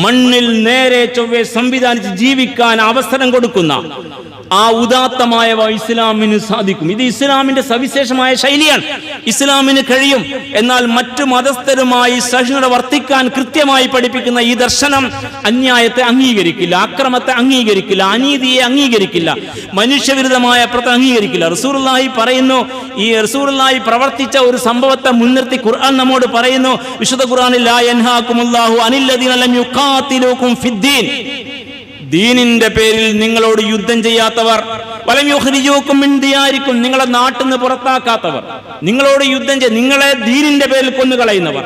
മണ്ണിൽ നേരെ ചൊവ്വെ സംവിധാനിച്ച് ജീവിക്കാൻ അവസരം കൊടുക്കുന്ന ആ ഉദാത്തമായ ഇസ്ലാമിന് സാധിക്കും. ഇത് ഇസ്ലാമിന്റെ സവിശേഷമായ ശൈലിയാണ്. ഇസ്ലാമിന് കഴിയും. എന്നാൽ മറ്റു മതസ്ഥരുമായി സഹിഷ്ണുത വർത്തിക്കാൻ കൃത്യമായി പഠിപ്പിക്കുന്ന ഈ ദർശനം അന്യായത്തെ അംഗീകരിക്കില്ല, അക്രമത്തെ അംഗീകരിക്കില്ല, അനീതിയെ അംഗീകരിക്കില്ല, മനുഷ്യവിരുദ്ധമായ പ്രവർത്തനം അംഗീകരിക്കില്ല. റസൂലുള്ളാഹി പറയുന്നു, ഈ റസൂലുള്ളാഹി പ്രവർത്തിച്ച ഒരു സംഭവത്തെ മുൻനിർത്തി ഖുർആൻ നമ്മോട് പറയുന്നു, വിശുദ്ധ ഖുർആനിൽ ലാ യൻഹാകുമുല്ലാഹു അനില്ലദീന ലം യുഖാതിലൂകും ഫിദ്ദീൻ, ദീനിന്റെ പേരിൽ നിങ്ങളോട് യുദ്ധം ചെയ്യാത്തവർ, വലം യുഖ്രിജൂകും മിൻ ദിയാരിക്കും, നിങ്ങളെ നാട്ടിൽ നിന്ന് പുറത്താക്കാത്തവർ, നിങ്ങളോട് യുദ്ധം നിങ്ങളെ ദീനിന്റെ പേരിൽ കൊന്നുകളയുന്നവർ,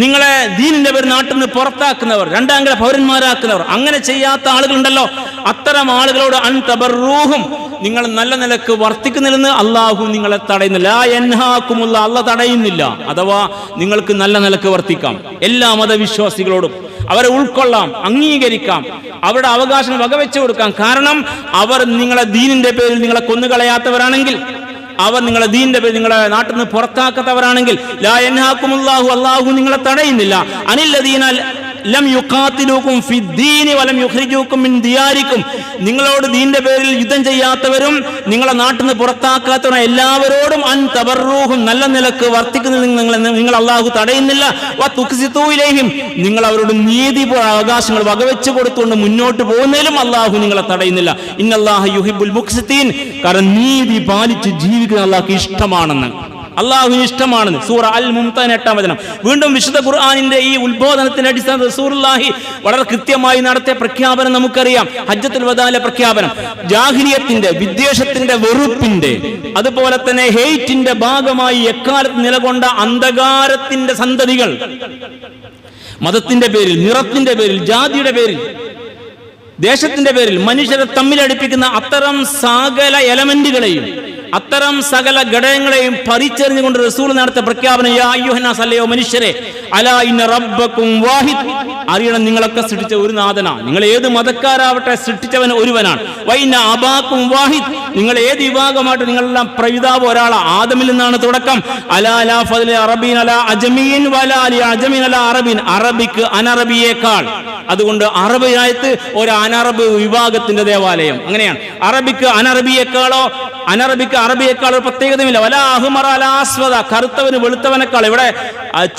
നിങ്ങളെ ദീനിന്റെ പേര് നാട്ടിൽ നിന്ന് പുറത്താക്കുന്നവർ, രണ്ടാംകിട പൗരന്മാരാക്കുന്നവർ, അങ്ങനെ ചെയ്യാത്ത ആളുകളുണ്ടല്ലോ, അത്തരം ആളുകളോട് അൻ തബറൂഹും, നിങ്ങൾ നല്ല നിലക്ക് വർത്തിക്കുന്നില്ലെന്ന് അള്ളാഹു നിങ്ങളെ തടയുന്നില്ല. ലാ യൻഹാകുമുള്ള അള്ളാഹ് തടയുന്നില്ല. അഥവാ നിങ്ങൾക്ക് നല്ല നിലക്ക് വർത്തിക്കാം, എല്ലാ മതവിശ്വാസികളോടും അവരെ ഉൾക്കൊള്ളാം, അംഗീകരിക്കാം, അവരുടെ അവകാശം വകവെച്ചു കൊടുക്കാം. കാരണം അവർ നിങ്ങളെ ദീനിന്റെ പേരിൽ നിങ്ങളെ കൊന്നുകളയാത്തവരാണെങ്കിൽ, അവർ നിങ്ങളെ ദീനിന്റെ പേരിൽ നിങ്ങളെ നാട്ടിൽ നിന്ന് പുറത്താക്കാത്തവരാണെങ്കിൽ ലാ യൻഹാകുമുല്ലാഹു അല്ലാഹു നിങ്ങളെ തടയുന്നില്ല. അനില്ലദീന ലം യുഖാതിലൂകും ഫിദ്ദീനി വലം യുഖ്രിജൂകും മിൻ ദിയാരിക്കും. നിങ്ങളോട് ദീനിന്റെ പേരിൽ യുദ്ധം ചെയ്യാത്തവരും നിങ്ങളെ നാട്ടിൽ നിന്ന് പുറത്താക്കാത്തവരും എല്ലാവരോടും അൻ തബറൂഹും നല്ല നിലക്ക് വർത്തിക്കുന്നത് നിങ്ങൾ അല്ലാഹു തടയുന്നില്ല. വതുഖ്സിതു ഇലൈഹിം നിങ്ങൾ അവരോട് നീതി അവകാശങ്ങൾ വകവെച്ചു കൊടുത്തുകൊണ്ട് മുന്നോട്ട് പോകുന്നതിലും അല്ലാഹു നിങ്ങളെ തടയുന്നില്ല. ഇന്നല്ലാഹ യുഹിബ്ബുൽ മുഖ്സിതീൻ. കാരണം നീതി പാലിച്ച് ജീവിക്കുന്ന അല്ലാഹുക്ക് ഇഷ്ടമാണെന്ന്, അള്ളാഹുവിന് ഇഷ്ടമാണെന്ന്. സൂറ അൽ മുംതഹന 8-ാം വചനം. വീണ്ടും വിശുദ്ധ ഖുർആനിന്റെ ഈ ഉത്ബോധനത്തിന്റെ അടിസ്ഥാനത്തിൽ റസൂലുള്ളാഹി വളരെ കൃത്യമായി നടത്തിയ പ്രഖ്യാപനം നമുക്കറിയാം. ഹജ്ജത്തുൽ വദായിലെ പ്രഖ്യാപനം ജാഹിലിയത്തിന്റെ, വിദ്വേഷത്തിന്റെ, വെറുപ്പിന്റെ, അതുപോലെ തന്നെ ഹെയ്റ്റിന്റെ ഭാഗമായി എക്കാലത്ത് നിലകൊണ്ട അന്ധകാരത്തിന്റെ സന്തതികൾ മതത്തിന്റെ പേരിൽ, നിറത്തിന്റെ പേരിൽ, ജാതിയുടെ പേരിൽ, ദേശത്തിന്റെ പേരിൽ മനുഷ്യരെ തമ്മിലടിപ്പിക്കുന്ന അത്തരം സകല എലമെന്റുകളെയും, അത്തരം സകല ഘടകങ്ങളെയും പരിച്ചറിഞ്ഞുകൊണ്ട് റസൂൽ നടത്തിയ പ്രഖ്യാപനം, യാ അയ്യുഹന്നാസ്, അല്ലയോ മനുഷ്യരെ, അലാ ഇന്ന റബ്ബക്കും വാഹിദ്, അറിയണം നിങ്ങളൊക്കെ സൃഷ്ടിച്ച ഒരു നാഥനാ. നിങ്ങൾ ഏത് മതക്കാരാവട്ടെ സൃഷ്ടിച്ചവൻ ഒരുവനാണ്. വൈന അബാക്കും വാഹിദ്, നിങ്ങൾ ഏത് വിഭാഗമായിട്ട് നിങ്ങളെല്ലാം പ്രവിതാവ് ഒരാളാ. ആദമിൽ നിന്നാണ് തുടക്കം. അലാ ലാ ഫദ്ല അറബീൻ അലാ അജമീൻ വലാ ലി അജമീൻ അലാ അറബീൻ, അറബിക്ക് അനറബിയേക്കാൾ. അതുകൊണ്ട് അറബിയായത് ഒരു അനറബ് വിഭാഗത്തിന്റെ ദേവാലയം, അങ്ങനെയാണ്. അറബിക്ക് അനറബിയേക്കാളോ അനറബിക്ക് അറബിയേക്കാൾ ഒരു പ്രത്യേകതയുമില്ല. വല അഹ്മറ അല അസ്വദ, കറുത്തവന് വെളുത്തവനേക്കാൾ. ഇവിടെ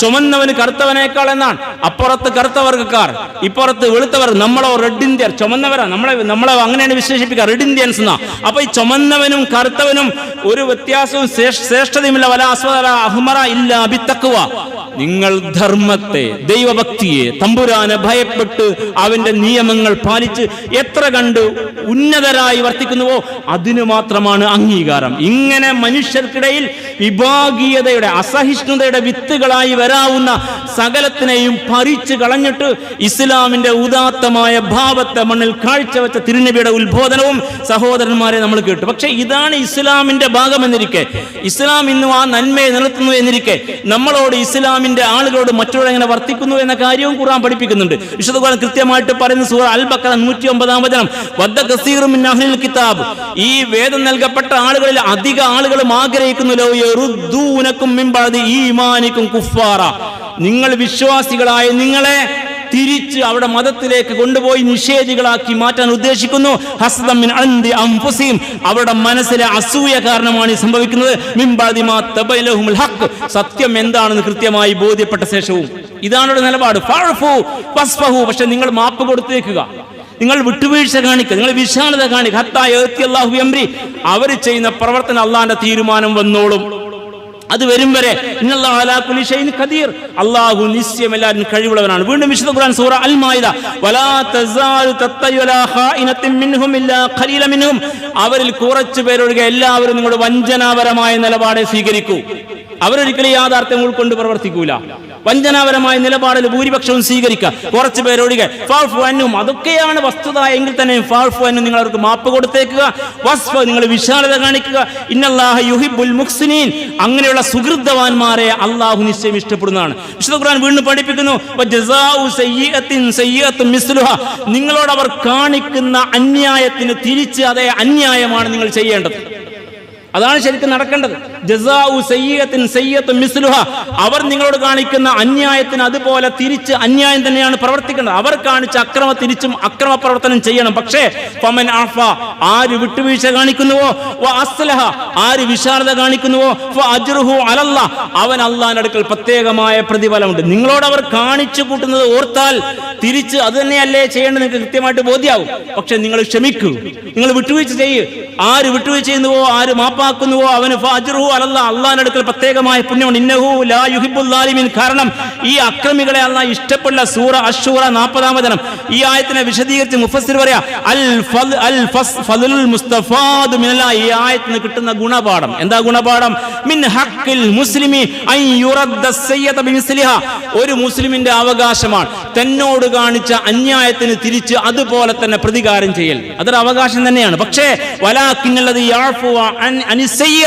ചുമന്നവന് കറുത്തവനേക്കാൾ എന്നാണ്. അപ്പുറത്ത് കറുത്ത വർഗ്ഗക്കാർ, ഇപ്പുറത്ത് വെളുത്തവർ. നമ്മളോ റെഡ് ഇന്ത്യർ, ചുമന്നവരാ. നമ്മളെ അങ്ങനെയാണ് വിശേഷിപ്പിക്കുക, റെഡ് ഇന്ത്യൻസ് എന്നാ. അപ്പൊ ഈ ചുമന്നവനും കറുത്തവനും ഒരു വ്യത്യാസവും ശ്രേഷ്ഠതയുമില്ല. വല അസ്വദ അല അഹ്മറ ഇല്ല ബിത്തഖ്വ. നിങ്ങൾ ധർമ്മത്തെ, ദൈവഭക്തിയെ, തമ്പുരാനെ ഭയപ്പെട്ട് അവന്റെ നിയമങ്ങൾ പാലിച്ച് എത്ര കണ്ട് ഉന്നതരായി വർത്തിക്കുന്നുവോ അതിനു മാത്രമാണ് അംഗീകാരം. ഇങ്ങനെ മനുഷ്യർക്കിടയിൽ വിഭാഗീയതയുടെ, അസഹിഷ്ണുതയുടെ വിത്തുകളായി വരാവുന്ന സകലത്തിനെയും പറിച്ചു കളഞ്ഞിട്ട് ഇസ്ലാമിന്റെ ഉദാത്തമായ ഭാവത്തെ മണ്ണിൽ കാഴ്ചവെച്ച തിരുനബിയുടെ ഉത്ബോധനവും സഹോദരന്മാരെ നമ്മൾ കേട്ടു. പക്ഷെ ഇതാണ് ഇസ്ലാമിന്റെ ഭാഗമെന്നിരിക്കെ, ഇസ്ലാം ഇന്നും ആ നന്മയെ നിലനിർത്തുന്നു എന്നിരിക്കെ, നമ്മളോട് ഇസ്ലാമിന്റെ ആളുകളോട് മറ്റുള്ളവരെങ്ങനെ വർത്തിക്കുന്നു എന്ന കാര്യവും ഖുർആൻ പഠിപ്പിക്കുന്നുണ്ട്. വിശുദ്ധ ഖുർആൻ കൃത്യമായിട്ട് പറയുന്ന സൂറ അൽ ബഖറ 109-ാം വചനം, വദ്ദ കസീറും മിൻ അഹ്ലിൽ കിതാബ്, ഈ വേദം നൽകപ്പെട്ട ആളുകളിൽ അധിക ആളുകളും ആഗ്രഹിക്കുന്നു, ലൗ യറുദ്ദൂനകും മിൻ ബഅദി ഈമാനികും കുഫാറ, നിങ്ങൾ വിശ്വാസികളായ നിങ്ങളെ തിരിച്ച് അവിടെ മതത്തിലേക്ക് കൊണ്ടുപോയി നിഷേധികളാക്കി മാറ്റാൻ ഉദ്ദേശിക്കുന്നു. ഹസ്ദം മിൻ അൻദി അൻഫുസിഹിം, അവരുടെ മനസ്സിലെ അസൂയ കാരണമാണ് സംഭവിക്കുന്നത്. മിൻ ബഅദി മാ തബയ്യനഹുൽ ഹഖ്, സത്യം എന്താണെന്ന് കൃത്യമായി ബോധ്യപ്പെട്ട ശേഷവും. ഇതാണ് ഒരു നിലപാട്. ഫഅഫു വസ്ഫഹു, പക്ഷെ നിങ്ങൾ മാപ്പ് കൊടുത്തേക്കുക, നിങ്ങൾ വിട്ടുവീഴ്ച കാണിക്കുക, നിങ്ങൾ വിശാലത കാണിക്കുക. ഹത്താ യഅതി അല്ലാഹു ബിഅംരി, അവർ ചെയ്യുന്ന പ്രവർത്തനം അള്ളാന്റെ തീരുമാനം വന്നോളും. അത് വരും വരെ ഇന്നല്ലാഹു അലാ കുല്ലി ഷൈഇൻ ഖദീർ, അല്ലാഹു നിശ്ചയം എല്ലാത്തിനും കഴിവുള്ളവനാണ്. വീണ്ടും വിശുദ്ധ ഖുർആൻ സൂറ അൽ മാഇദ, വലാ തസാലു തത്തയുലാ ഖായിനത്തിൻ മിൻഹും ഇല്ലാ ഖലീല മിൻഹും, അവരിൽ കുറച്ചു പേരൊഴികെ എല്ലാവരും നിങ്ങളുടെ വഞ്ചനാപരമായ നിലപാടെ സ്വീകരിക്കൂ. അവരൊരിക്കലും യാഥാർത്ഥ്യം ഉൾക്കൊണ്ട് പ്രവർത്തിക്കൂല. വഞ്ചനാപരമായ നിലപാടിൽ ഭൂരിപക്ഷവും സ്വീകരിക്കുക, കുറച്ചു പേരൊഴികെ. ഫഅഫു അൻഹും, അതൊക്കെയാണ് വസ്തുത എങ്കിൽ തന്നെ ഫഅഫു അൻഹും, നിങ്ങൾ അവർക്ക് മാപ്പ് കൊടുത്തേക്കുക. വസ്ഫ, നിങ്ങൾ വിശാലത കാണിക്കുക. ഇന്നല്ലാഹ യുഹിബ്ബുൽ മുഹ്സിനീൻ, അങ്ങനെയുള്ള സുഹൃതവാന്മാരെ അള്ളാഹു നിശ്ചയം ഇഷ്ടപ്പെടുന്നതാണ്. വിശുദ്ധ ഖുർആൻ വീണ്ടും പഠിപ്പിക്കുന്നു, വജസാഉ സയ്യിഅത്തിൻ സയ്യിഅത്തുൻ മിസ്ലുഹാ, നിങ്ങളോട് അവർ കാണിക്കുന്ന അന്യായത്തിന് തിരിച്ച് അതേ അന്യായമാണ് നിങ്ങൾ ചെയ്യേണ്ടത്. അതാണ് ശരിക്കും നടക്കേണ്ടത്. ജസാഉ സയ്യിഅത്തിൻ സയ്യിഅത്തുൻ മിസ്ലുഹാ, അവർ നിങ്ങളോട് കാണിക്കുന്ന അന്യായത്തിന് അതുപോലെ തിരിച്ച് അന്യായം തന്നെയാണ് പ്രവർത്തിക്കേണ്ടത്. അവർ കാണിച്ച അക്രമ തിരിച്ചും അക്രമ പ്രവർത്തനം ചെയ്യണം. പക്ഷേ ഫമൻ അഫ, ആര് വിട്ടുവീഴ്ച കാണിക്കുന്നുവോ, വ അസ്ലഹ, ആര് വിശാലത കാണിക്കുന്നുവോ, ഫ അജ്റുഹു അലല്ലാഹ്, അവൻ അല്ലാഹുവിന്റെ അടുക്കൽ പ്രത്യേകമായ പ്രതിഫലമുണ്ട്. നിങ്ങളോട് അവർ കാണിച്ചു കൂട്ടുന്നത് ഓർത്താൽ തിരിച്ച് അത് തന്നെയല്ലേ ചെയ്യേണ്ടത് നിങ്ങൾക്ക് കൃത്യമായിട്ട് ബോധ്യാവും. പക്ഷെ നിങ്ങൾ ക്ഷമിക്കൂ, നിങ്ങൾ വിട്ടുവീഴ്ച ചെയ്യൂ. ആര് വിട്ടുവീഴ്ച ചെയ്യുന്നുവോ, ആര് മാപ്പ മാപ്പാക്കുന്നുവോ അവന് ഫഅജ്റുഹു അലല്ലാഹ്, അള്ളാഹിന്റെ അടുക്കൽ പ്രത്യേകമായ പുണ്യമാണ്. ഇന്നഹു ലാ യുഹിബ്ബുൽ ളാലിമീൻ. കാരണം ഈ അക്രമികളെ അള്ളാഹ് ഇഷ്ടപ്പെടില്ല. സൂറ അശ്ശൂറ 40-ാം ഈ ആയത്തിനെ വിശദീകരിച്ച് മുഫസ്സിർ പറയാ അൽ ഫദ്ലുൽ മുസ്തഫാദു മിനല്ലാഹ്. ഈ ആയത്തിന് കിട്ടുന്ന ഗുണപാഠം എന്താ? ഗുണപാഠം മിൻ ഹഖ്ഖിൽ മുസ്ലിമി അൻ യുറദ്ദ സയ്യത ബിമിസ്ലിഹാ. ഒരു മുസ്ലിമിന്റെ അവകാശമാണ് തന്നോട് കാണിച്ച അന്യായത്തിന് തിരിച്ച് അതുപോലെ തന്നെ പ്രതികാരം ചെയ്യൽ. അതൊരു അവകാശം തന്നെയാണ്. പക്ഷേ വലാകിന്നല്ലദീ യഅഫു അനിസയ്യ,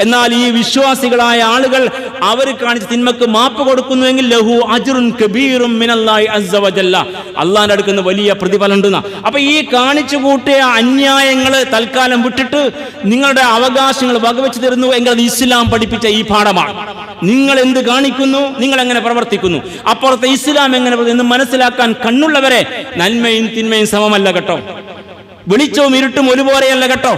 എന്നാൽ ഈ വിശ്വാസികളായ ആളുകൾ അവർ കാണിച്ച തിന്മക്ക് മാപ്പ് കൊടുക്കുന്നുവെങ്കിൽ ലഹു അജ്റുൻ കബീറും മിനല്ലാഹി അസ്സ വജല്ല, അള്ളാഹിന്റെ അടുക്കുന്ന വലിയ പ്രതിഫലം ഉണ്ടെന്ന. അപ്പൊ ഈ കാണിച്ചു കൂട്ടിയ അന്യായങ്ങൾ തൽക്കാലം വിട്ടിട്ട് നിങ്ങളുടെ അവകാശങ്ങൾ വകവെച്ച് തരുന്നു എങ്കിൽ അത് ഇസ്ലാം പഠിപ്പിച്ച ഈ പാഠമാണ്. നിങ്ങൾ എന്ത് കാണിക്കുന്നു, നിങ്ങൾ എങ്ങനെ പ്രവർത്തിക്കുന്നു, അപ്പുറത്തെ ഇസ്ലാം എങ്ങനെ എന്ന് മനസ്സിലാക്കാൻ കണ്ണുള്ളവരെ നന്മയും തിന്മയും സമമല്ല കേട്ടോ. വെളിച്ചവും ഇരുട്ടും ഒരുപോലെയല്ല കേട്ടോ.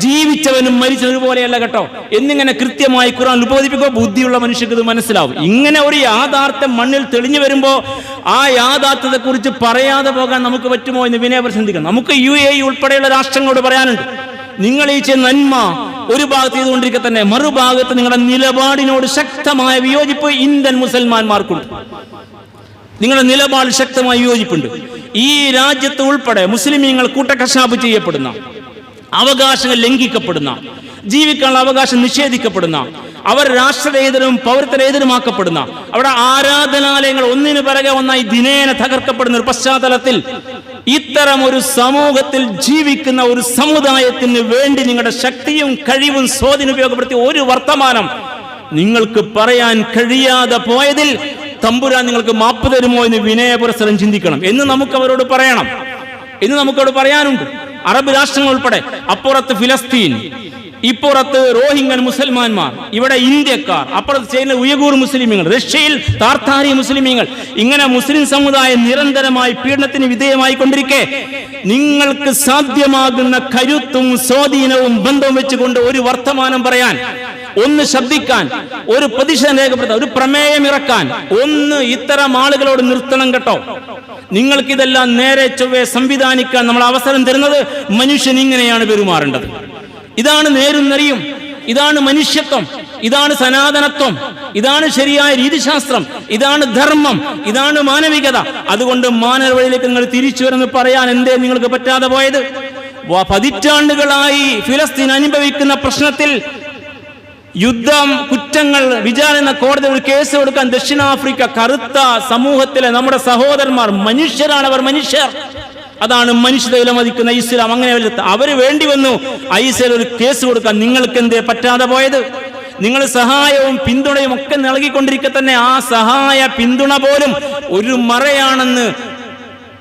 ജീവിച്ചവനും മരിച്ചവനും ഒരുപോലെയല്ല കേട്ടോ എന്നിങ്ങനെ കൃത്യമായി ഖുർആൻ ഉപോധിപ്പിക്കുക. ബുദ്ധിയുള്ള മനുഷ്യർക്ക് ഇത് മനസ്സിലാവും. ഇങ്ങനെ ഒരു യാഥാർത്ഥ്യം മണ്ണിൽ തെളിഞ്ഞു വരുമ്പോൾ ആ യാഥാർത്ഥ്യത്തെ കുറിച്ച് പറയാതെ പോകാൻ നമുക്ക് പറ്റുമോ എന്ന് വിനയപരം ചിന്തിക്കണം. നമുക്ക് UAE ഉൾപ്പെടെയുള്ള രാഷ്ട്രങ്ങളോട് പറയാനുണ്ട്, നിങ്ങൾ ഈ നന്മ ഒരു ഭാഗത്ത് ചെയ്തുകൊണ്ടിരിക്കെ തന്നെ മറുഭാഗത്ത് നിങ്ങളുടെ നിലപാടിനോട് ശക്തമായ വിയോജിപ്പ് ഇന്ത്യൻ മുസൽമാന്മാർക്കുണ്ട്. നിങ്ങളുടെ നിലപാട് ശക്തമായി യോജിപ്പുണ്ട്. ഈ രാജ്യത്ത് ഉൾപ്പെടെ മുസ്ലിമീങ്ങൾ കൂട്ടക്കശാപ്പ് ചെയ്യപ്പെടുന്ന, അവകാശങ്ങൾ ലംഘിക്കപ്പെടുന്ന, ജീവിക്കാനുള്ള അവകാശം നിഷേധിക്കപ്പെടുന്ന, അവർ രാഷ്ട്രരഹിതരും പൗരത്വരഹിതരുമാക്കപ്പെടുന്ന, അവിടെ ആരാധനാലയങ്ങൾ ഒന്നിനു പിറകെ ഒന്നായി ദിനേന തകർക്കപ്പെടുന്ന ഒരു പശ്ചാത്തലത്തിൽ ഇത്തരം ഒരു സമൂഹത്തിൽ ജീവിക്കുന്ന ഒരു സമുദായത്തിന് വേണ്ടി നിങ്ങളുടെ ശക്തിയും കഴിവും സ്വാധീനം ഉപയോഗപ്പെടുത്തി ഒരു വർത്തമാനം നിങ്ങൾക്ക് പറയാൻ കഴിയാതെ പോയതിൽ തമ്പുരാൻ നിങ്ങൾക്ക് മാപ്പ് തരുമോ എന്ന് വിനയപുരസ്സരം ചിന്തിക്കണം എന്ന് നമുക്ക് അവരോട് പറയണം. എന്ന് നമുക്കവിടെ പറയാനുണ്ട്. അറബ് രാഷ്ട്രങ്ങൾ ഉൾപ്പെടെ, അപ്പുറത്ത് ഫിലസ്തീൻ, ഇപ്പുറത്ത് റോഹിംഗ്യൻ മുസൽമാന്മാർ, ഇവിടെ ഇന്ത്യക്കാർ, അപ്പുറത്ത് ചെയ്യുന്ന ഉയഗൂർ മുസ്ലിമീങ്ങൾ, റഷ്യയിൽ താർത്താരി മുസ്ലിമീങ്ങൾ, ഇങ്ങനെ മുസ്ലിം സമുദായം നിരന്തരമായി പീഡനത്തിന് വിധേയമായി കൊണ്ടിരിക്കെ നിങ്ങൾക്ക് സാധ്യമാകുന്ന കരുത്തും സ്വാധീനവും ബന്ധവും വെച്ചുകൊണ്ട് ഒരു വർത്തമാനം പറയാൻ, ഒന്ന് ശബ്ദിക്കാൻ, ഒരു പ്രതിഷേധം രേഖപ്പെടുത്താൻ, ഒരു പ്രമേയം ഇറക്കാൻ, ഒന്ന് ഇത്തരം ആളുകളോട് നിർത്തണം കേട്ടോ. നിങ്ങൾക്കിതെല്ലാം നേരെ ചൊവ്വെ സംവിധാനിക്കാൻ നമ്മൾ അവസരം തരുന്നത് മനുഷ്യൻ ഇങ്ങനെയാണ് പെരുമാറേണ്ടത്. ഇതാണ് നേരും നെറിയും, ഇതാണ് മനുഷ്യത്വം, ഇതാണ് സനാതനത്വം, ഇതാണ് ശരിയായ രീതിശാസ്ത്രം, ഇതാണ് ധർമ്മം, ഇതാണ് മാനവികത. അതുകൊണ്ട് മാനവ വഴിയിലേക്ക് നിങ്ങൾ തിരിച്ചു വരുമെന്ന് പറയാൻ എന്തേ നിങ്ങൾക്ക് പറ്റാതെ പോയത്? പതിറ്റാണ്ടുകളായി ഫിലസ്തീൻ അനുഭവിക്കുന്ന പ്രശ്നത്തിൽ യുദ്ധം കുറ്റങ്ങൾ വിചാരണ കോടതി ഒരു കേസ് കൊടുക്കാൻ ദക്ഷിണാഫ്രിക്ക കറുത്ത സമൂഹത്തിലെ നമ്മുടെ സഹോദരന്മാർ, മനുഷ്യരാണ് അവർ, മനുഷ്യർ. അതാണ് മനുഷ്യത വിലമതിക്കുന്ന ഇസ്ലാം. അങ്ങനെ അവര് വേണ്ടി വന്നു ഐസിൽ ഒരു കേസ് കൊടുക്കാൻ. നിങ്ങൾക്ക് എന്തേ പറ്റാതെ പോയത്? നിങ്ങൾ സഹായവും പിന്തുണയും ഒക്കെ നൽകിക്കൊണ്ടിരിക്കെ തന്നെ ആ സഹായ പിന്തുണ പോലും ഒരു മറയാണെന്ന്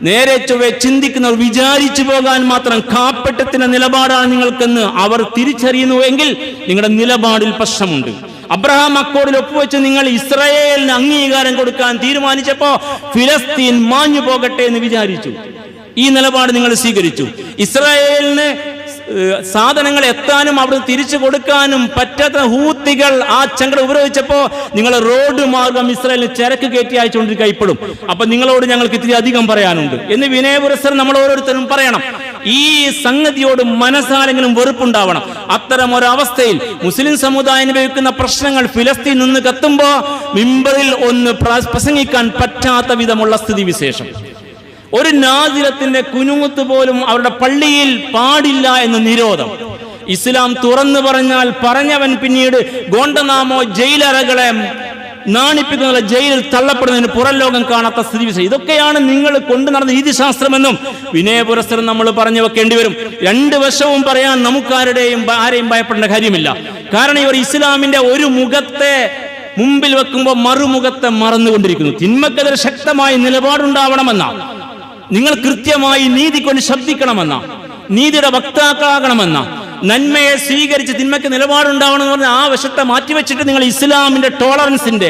നേരെ ചൊവ്വെ ചിന്തിക്കുന്നവർ വിചാരിച്ചു പോകാൻ മാത്രം കാപ്പറ്റത്തിന്റെ നിലപാടാണ് നിങ്ങൾക്കെന്ന് അവർ തിരിച്ചറിയുന്നുവെങ്കിൽ നിങ്ങളുടെ നിലപാടിൽ പ്രശ്നമുണ്ട്. അബ്രഹാം അക്കോർഡിൽ ഒപ്പുവെച്ച് നിങ്ങൾ ഇസ്രായേലിന് അംഗീകാരം കൊടുക്കാൻ തീരുമാനിച്ചപ്പോ ഫിലസ്തീൻ മാഞ്ഞു പോകട്ടെ എന്ന് വിചാരിച്ചു. ഈ നിലപാട് നിങ്ങൾ സ്വീകരിച്ചു. ഇസ്രായേലിന് സാധനങ്ങൾ എത്താനും അവിടെ തിരിച്ചു കൊടുക്കാനും പറ്റാത്ത ഹൂത്തികൾ ആ ചങ്കട ഉപരോധിച്ചപ്പോ നിങ്ങൾ റോഡ് മാർഗം ഇസ്രായേലിന് ചരക്ക് കയറ്റി അയച്ചുകൊണ്ടിരിക്കുക ഇപ്പോഴും. അപ്പൊ നിങ്ങളോട് ഞങ്ങൾക്ക് ഇത്തിരി അധികം പറയാനുണ്ട് എന്ന് വിനയപുരസ്സരം നമ്മൾ ഓരോരുത്തരും പറയണം. ഈ സംഗതിയോട് മനസ്സാലെങ്കിലും വെറുപ്പുണ്ടാവണം. അത്തരം ഒരവസ്ഥയിൽ മുസ്ലിം സമുദായം അനുഭവിക്കുന്ന പ്രശ്നങ്ങൾ ഫിലസ്തീൻ നിന്ന് കത്തുമ്പോ മിമ്പറിൽ ഒന്ന് പ്രസംഗിക്കാൻ പറ്റാത്ത വിധമുള്ള സ്ഥിതിവിശേഷം, ഒരു നാസിലത്തിന്റെ കുനുമുത്ത് പോലും അവരുടെ പള്ളിയിൽ പാടില്ല എന്ന നിരോധം, ഇസ്ലാം തുറന്നു പറഞ്ഞാൽ പറഞ്ഞവൻ പിന്നീട് ഗോണ്ടനാമോ ജയിലറകളെ നാണിപ്പിക്കുന്ന ജയിലിൽ തള്ളപ്പെടുന്നതിന് പുറം ലോകം കാണാത്ത സ്ഥിതിവിശേഷം. ഇതൊക്കെയാണ് നിങ്ങൾ കൊണ്ടു നടന്ന രീതിശാസ്ത്രമെന്നും വിനയപുരസ്സരം നമ്മൾ പറഞ്ഞു വെക്കേണ്ടി വരും. രണ്ട് വശവും പറയാൻ നമുക്കാരുടെയും ആരെയും ഭയപ്പെടേണ്ട കാര്യമില്ല. കാരണം ഇവർ ഇസ്ലാമിന്റെ ഒരു മുഖത്തെ മുമ്പിൽ വെക്കുമ്പോൾ മറുമുഖത്തെ മറന്നുകൊണ്ടിരിക്കുന്നു. തിന്മക്കെതിരെ ശക്തമായ നിലപാടുണ്ടാവണമെന്ന, നിങ്ങൾ കൃത്യമായി നീതി കൊണ്ട് ശബ്ദിക്കണമെന്ന, നീതിയുടെ വക്താക്കളാകണമെന്ന, നന്മയെ സ്വീകരിച്ച് തിന്മയ്ക്ക് നിലപാടുണ്ടാവണമെന്ന് പറഞ്ഞാൽ ആ വശത്തെ മാറ്റിവെച്ചിട്ട് നിങ്ങൾ ഇസ്ലാമിന്റെ ടോളറൻസിന്റെ,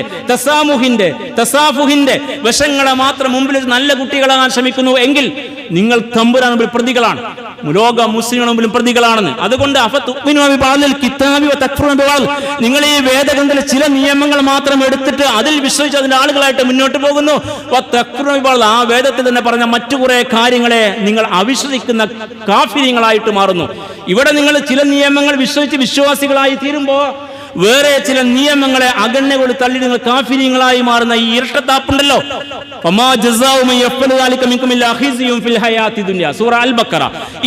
തസാഫുഹിന്റെ വശങ്ങളെ മാത്രം മുമ്പിൽ നല്ല കുട്ടികളാകാൻ ശ്രമിക്കുന്നു എങ്കിൽ നിങ്ങൾ തമ്പുരാൻ മുമ്പിൽ പ്രതികളാണ്, ലോക മുസ്ലിങ്ങളുടെ മുമ്പിലും പ്രതികളാണെന്ന്. അതുകൊണ്ട് നിങ്ങൾ ഈ വേദഗ്രന്ഥത്തിലെ ചില നിയമങ്ങൾ മാത്രം എടുത്തിട്ട് അതിൽ വിശ്വസിച്ച് അതിന്റെ ആളുകളായിട്ട് മുന്നോട്ട് പോകുന്നു. ആ വേദത്തിൽ തന്നെ പറഞ്ഞ മറ്റു കുറെ കാര്യങ്ങളെ നിങ്ങൾ അവിശ്വസിക്കുന്ന കാഫിര്യങ്ങളായിട്ട് മാറുന്നു. ഇവിടെ നിങ്ങൾ ചില നിയമങ്ങൾ വിശ്വസിച്ച് വിശ്വാസികളായി തീരുമ്പോൾ വേറെ ചില നിയമങ്ങളെ അഗണ്യകൊണ്ട് തള്ളി നിങ്ങൾ കാഫിര്യങ്ങളായി മാറുന്ന ഈ ഇരട്ടത്താപ്പുണ്ടല്ലോ. സൂറ അൽ ബഖറ.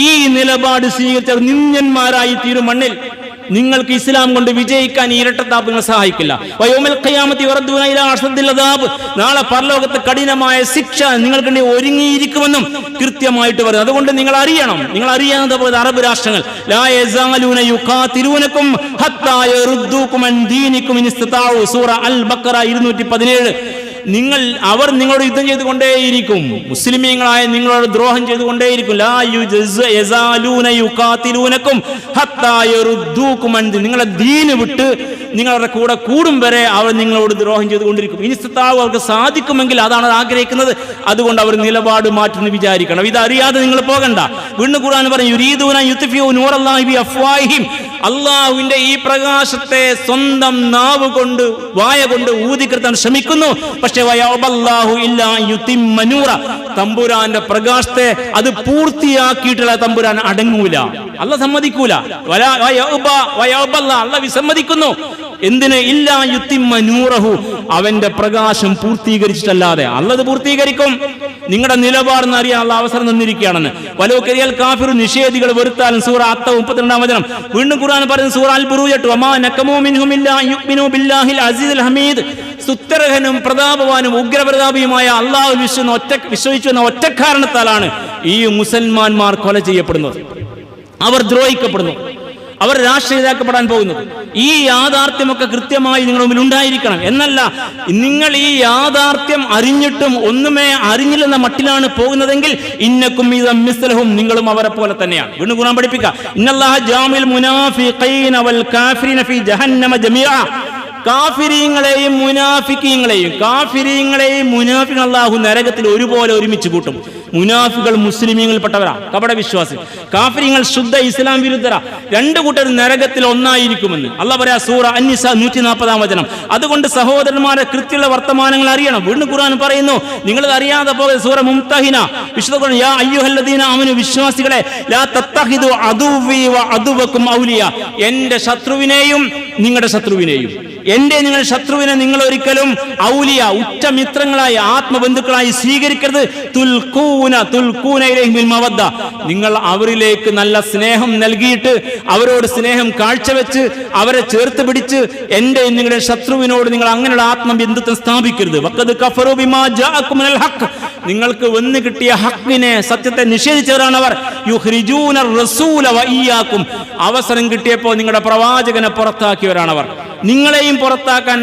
ഈ നിലപാട് സ്വീകരിച്ച നിന്ദ്യന്മാരായി തീരും മണ്ണിൽ. നിങ്ങൾക്ക് ഇസ്ലാം കൊണ്ട് വിജയിക്കാൻ ഈ ഇരട്ടത്താപ്പ് നിങ്ങൾ സഹായിക്കില്ല. നാളെ പരലോകത്ത് കഠിനമായ ശിക്ഷ നിങ്ങൾക്ക് ഒരുങ്ങിയിരിക്കുമെന്നും കൃത്യമായിട്ട് പറയുന്നത്. അതുകൊണ്ട് നിങ്ങൾ അറിയണം, നിങ്ങൾ അറിയാതെ പോയത് അറബ് രാഷ്ട്രങ്ങൾ സൂറ അൽ ബഖറ 217. അവർ നിങ്ങളോട് യുദ്ധം ചെയ്തുകൊണ്ടേയിരിക്കും, മുസ്ലിമീങ്ങളായ നിങ്ങളോട് ദ്രോഹം ചെയ്തുകൊണ്ടേയിരിക്കും. നിങ്ങളെ ദീന് വിട്ട് നിങ്ങളുടെ കൂടെ കൂടും വരെ അവർ നിങ്ങളോട് ദ്രോഹം ചെയ്തുകൊണ്ടിരിക്കും. ഇനി അവർക്ക് സാധിക്കുമെങ്കിൽ അതാണ് ആഗ്രഹിക്കുന്നത്. അതുകൊണ്ട് അവർ നിലപാട് മാറ്റുന്നു വിചാരിക്കണം. ഇതറിയാതെ നിങ്ങൾ പോകണ്ട. വീണ്ടും ഖുർആൻ പറഞ്ഞു, അള്ളാഹുവിന്റെ ഈ പ്രകാശത്തെ സ്വന്തം നാവ് കൊണ്ട് വായ കൊണ്ട് ഊതിക്കെടുത്താൻ ശ്രമിക്കുന്നു. പക്ഷെ തമ്പുരാന്റെ പ്രകാശത്തെ അത് പൂർത്തിയാക്കിയിട്ടുള്ള തമ്പുരാൻ അടങ്ങൂല, അല്ലാഹ് സമ്മതിക്കൂല. അല്ലാഹ് വിസമ്മതിക്കുന്നു. എന്തിന്? ഇല്ലാ യുത്തിമ്മ നൂറഹു, അവന്റെ പ്രകാശം പൂർത്തീകരിച്ചിട്ടല്ലാതെ. അല്ലാഹ് പൂർത്തീകരിക്കും. നിങ്ങളുടെ നിലപാടെന്ന് അറിയാൻ അല്ലാഹ് അവസരം തന്നിരിക്കുകയാണെന്ന്. വലോ കരിയൽ കാഫിറു, നിഷേധികൾ വെറുത്താലും. സൂറ അത്ത 32-ാം വചനം. വീണ്ടും ഖുർആൻ പറയുന്നു സൂറ അൽ ബുറൂജ്, വമാ നഖമൂ മിൻഹും ഇല്ലാ യുഅ്മിനൂ ബില്ലാഹിൽ അസീസിൽ ഹമീദ്. സുത്തരഹനും പ്രതാപവാനും ഉഗ്രപ്രതാപിയുമായ അല്ലാഹു വിശ്വസിച്ചു എന്ന ഒറ്റ കാരണത്താലാണ് ഈ മുസൽമാന്മാർ കൊല ചെയ്യപ്പെടുന്നത്, അവർ ദ്രോഹിക്കപ്പെടുന്നു, അവർ രാഷ്ട്രീയതാക്കപ്പെടാൻ പോകുന്നത്. ഈ യാഥാർത്ഥ്യമൊക്കെ കൃത്യമായി നിങ്ങളുടെ മുമ്പിൽ ഉണ്ടായിരിക്കണം. എന്നല്ല നിങ്ങൾ ഈ യാഥാർത്ഥ്യം അറിഞ്ഞിട്ടും ഒന്നുമേ അറിഞ്ഞില്ലെന്ന മട്ടിലാണ് പോകുന്നതെങ്കിൽ ഇന്നക്കും മിസ്ലഹും, നിങ്ങളും അവരെ പോലെ തന്നെയാണ്. വീണ്ടും ഖുർആൻ പഠിപ്പിക്കുക, ഇന്നല്ലാഹ ജാമിൽ മുനാഫിഖീന വൽ കാഫിരീന ഫീ ജഹന്നമ ജമീഅ. കാഫിരീങ്ങളെയും മുനാഫികൾ അല്ലാഹു നരകത്തിൽ ഒരുപോലെ ഒരുമിച്ച് കൂട്ടും. മുനാഫികൾ മുസ്ലിമീങ്ങളിൽപ്പെട്ടവരാ, കപട വിശ്വാസി. കാഫിരീങ്ങൾ ശുദ്ധ ഇസ്ലാം വിരുദ്ധരാ. രണ്ടു കൂട്ടർ നരകത്തിൽ ഒന്നായിരിക്കുമെന്ന് അല്ലാഹ് പറയാ സൂറ അൻ-നിസ 140-ാം വചനം. അതുകൊണ്ട് സഹോദരന്മാരെ കൃത്യമുള്ള വർത്തമാനങ്ങൾ അറിയണം. വീണ്ടും ഖുർആൻ പറയുന്നു, നിങ്ങൾ അറിയാതെ പോകരുത്. സൂറ മുംതഹിന, വിശുദ്ധ ഖുർആൻ, യാ അയ്യുഹല്ലദീന ആമനു, വിശ്വാസികളെ, ലാ തത്തഖിദു അദുവ്വി വ അദുവക്കും ഔലിയ, എന്റെ ശത്രുവിനെയും നിങ്ങളുടെ ശത്രുവിനെയും, എന്റെ നിങ്ങളുടെ ശത്രുവിനെ നിങ്ങൾ ഒരിക്കലും ഔലിയ, ഉറ്റമിത്രങ്ങളായി, ആത്മബന്ധുക്കളായി സ്വീകരിക്കരുത്. നിങ്ങൾ അവരിലേക്ക് നല്ല സ്നേഹം നൽകിയിട്ട് അവരോട് സ്നേഹം കാഴ്ചവെച്ച് അവരെ ചേർത്ത് പിടിച്ച് എന്റെ നിങ്ങളുടെ ശത്രുവിനോട് നിങ്ങൾ അങ്ങനെയുള്ള ആത്മബന്ധുത്വം സ്ഥാപിക്കരുത്. നിങ്ങൾക്ക് വന്നു കിട്ടിയ ഹക്കിനെ, സത്യത്തെ നിഷേധിച്ചവരാണ് അവർ. അവസരം കിട്ടിയപ്പോൾ നിങ്ങളുടെ പ്രവാചകനെ പുറത്താക്കിയവരാണവർ. നിങ്ങളെയും പുറത്താക്കാൻ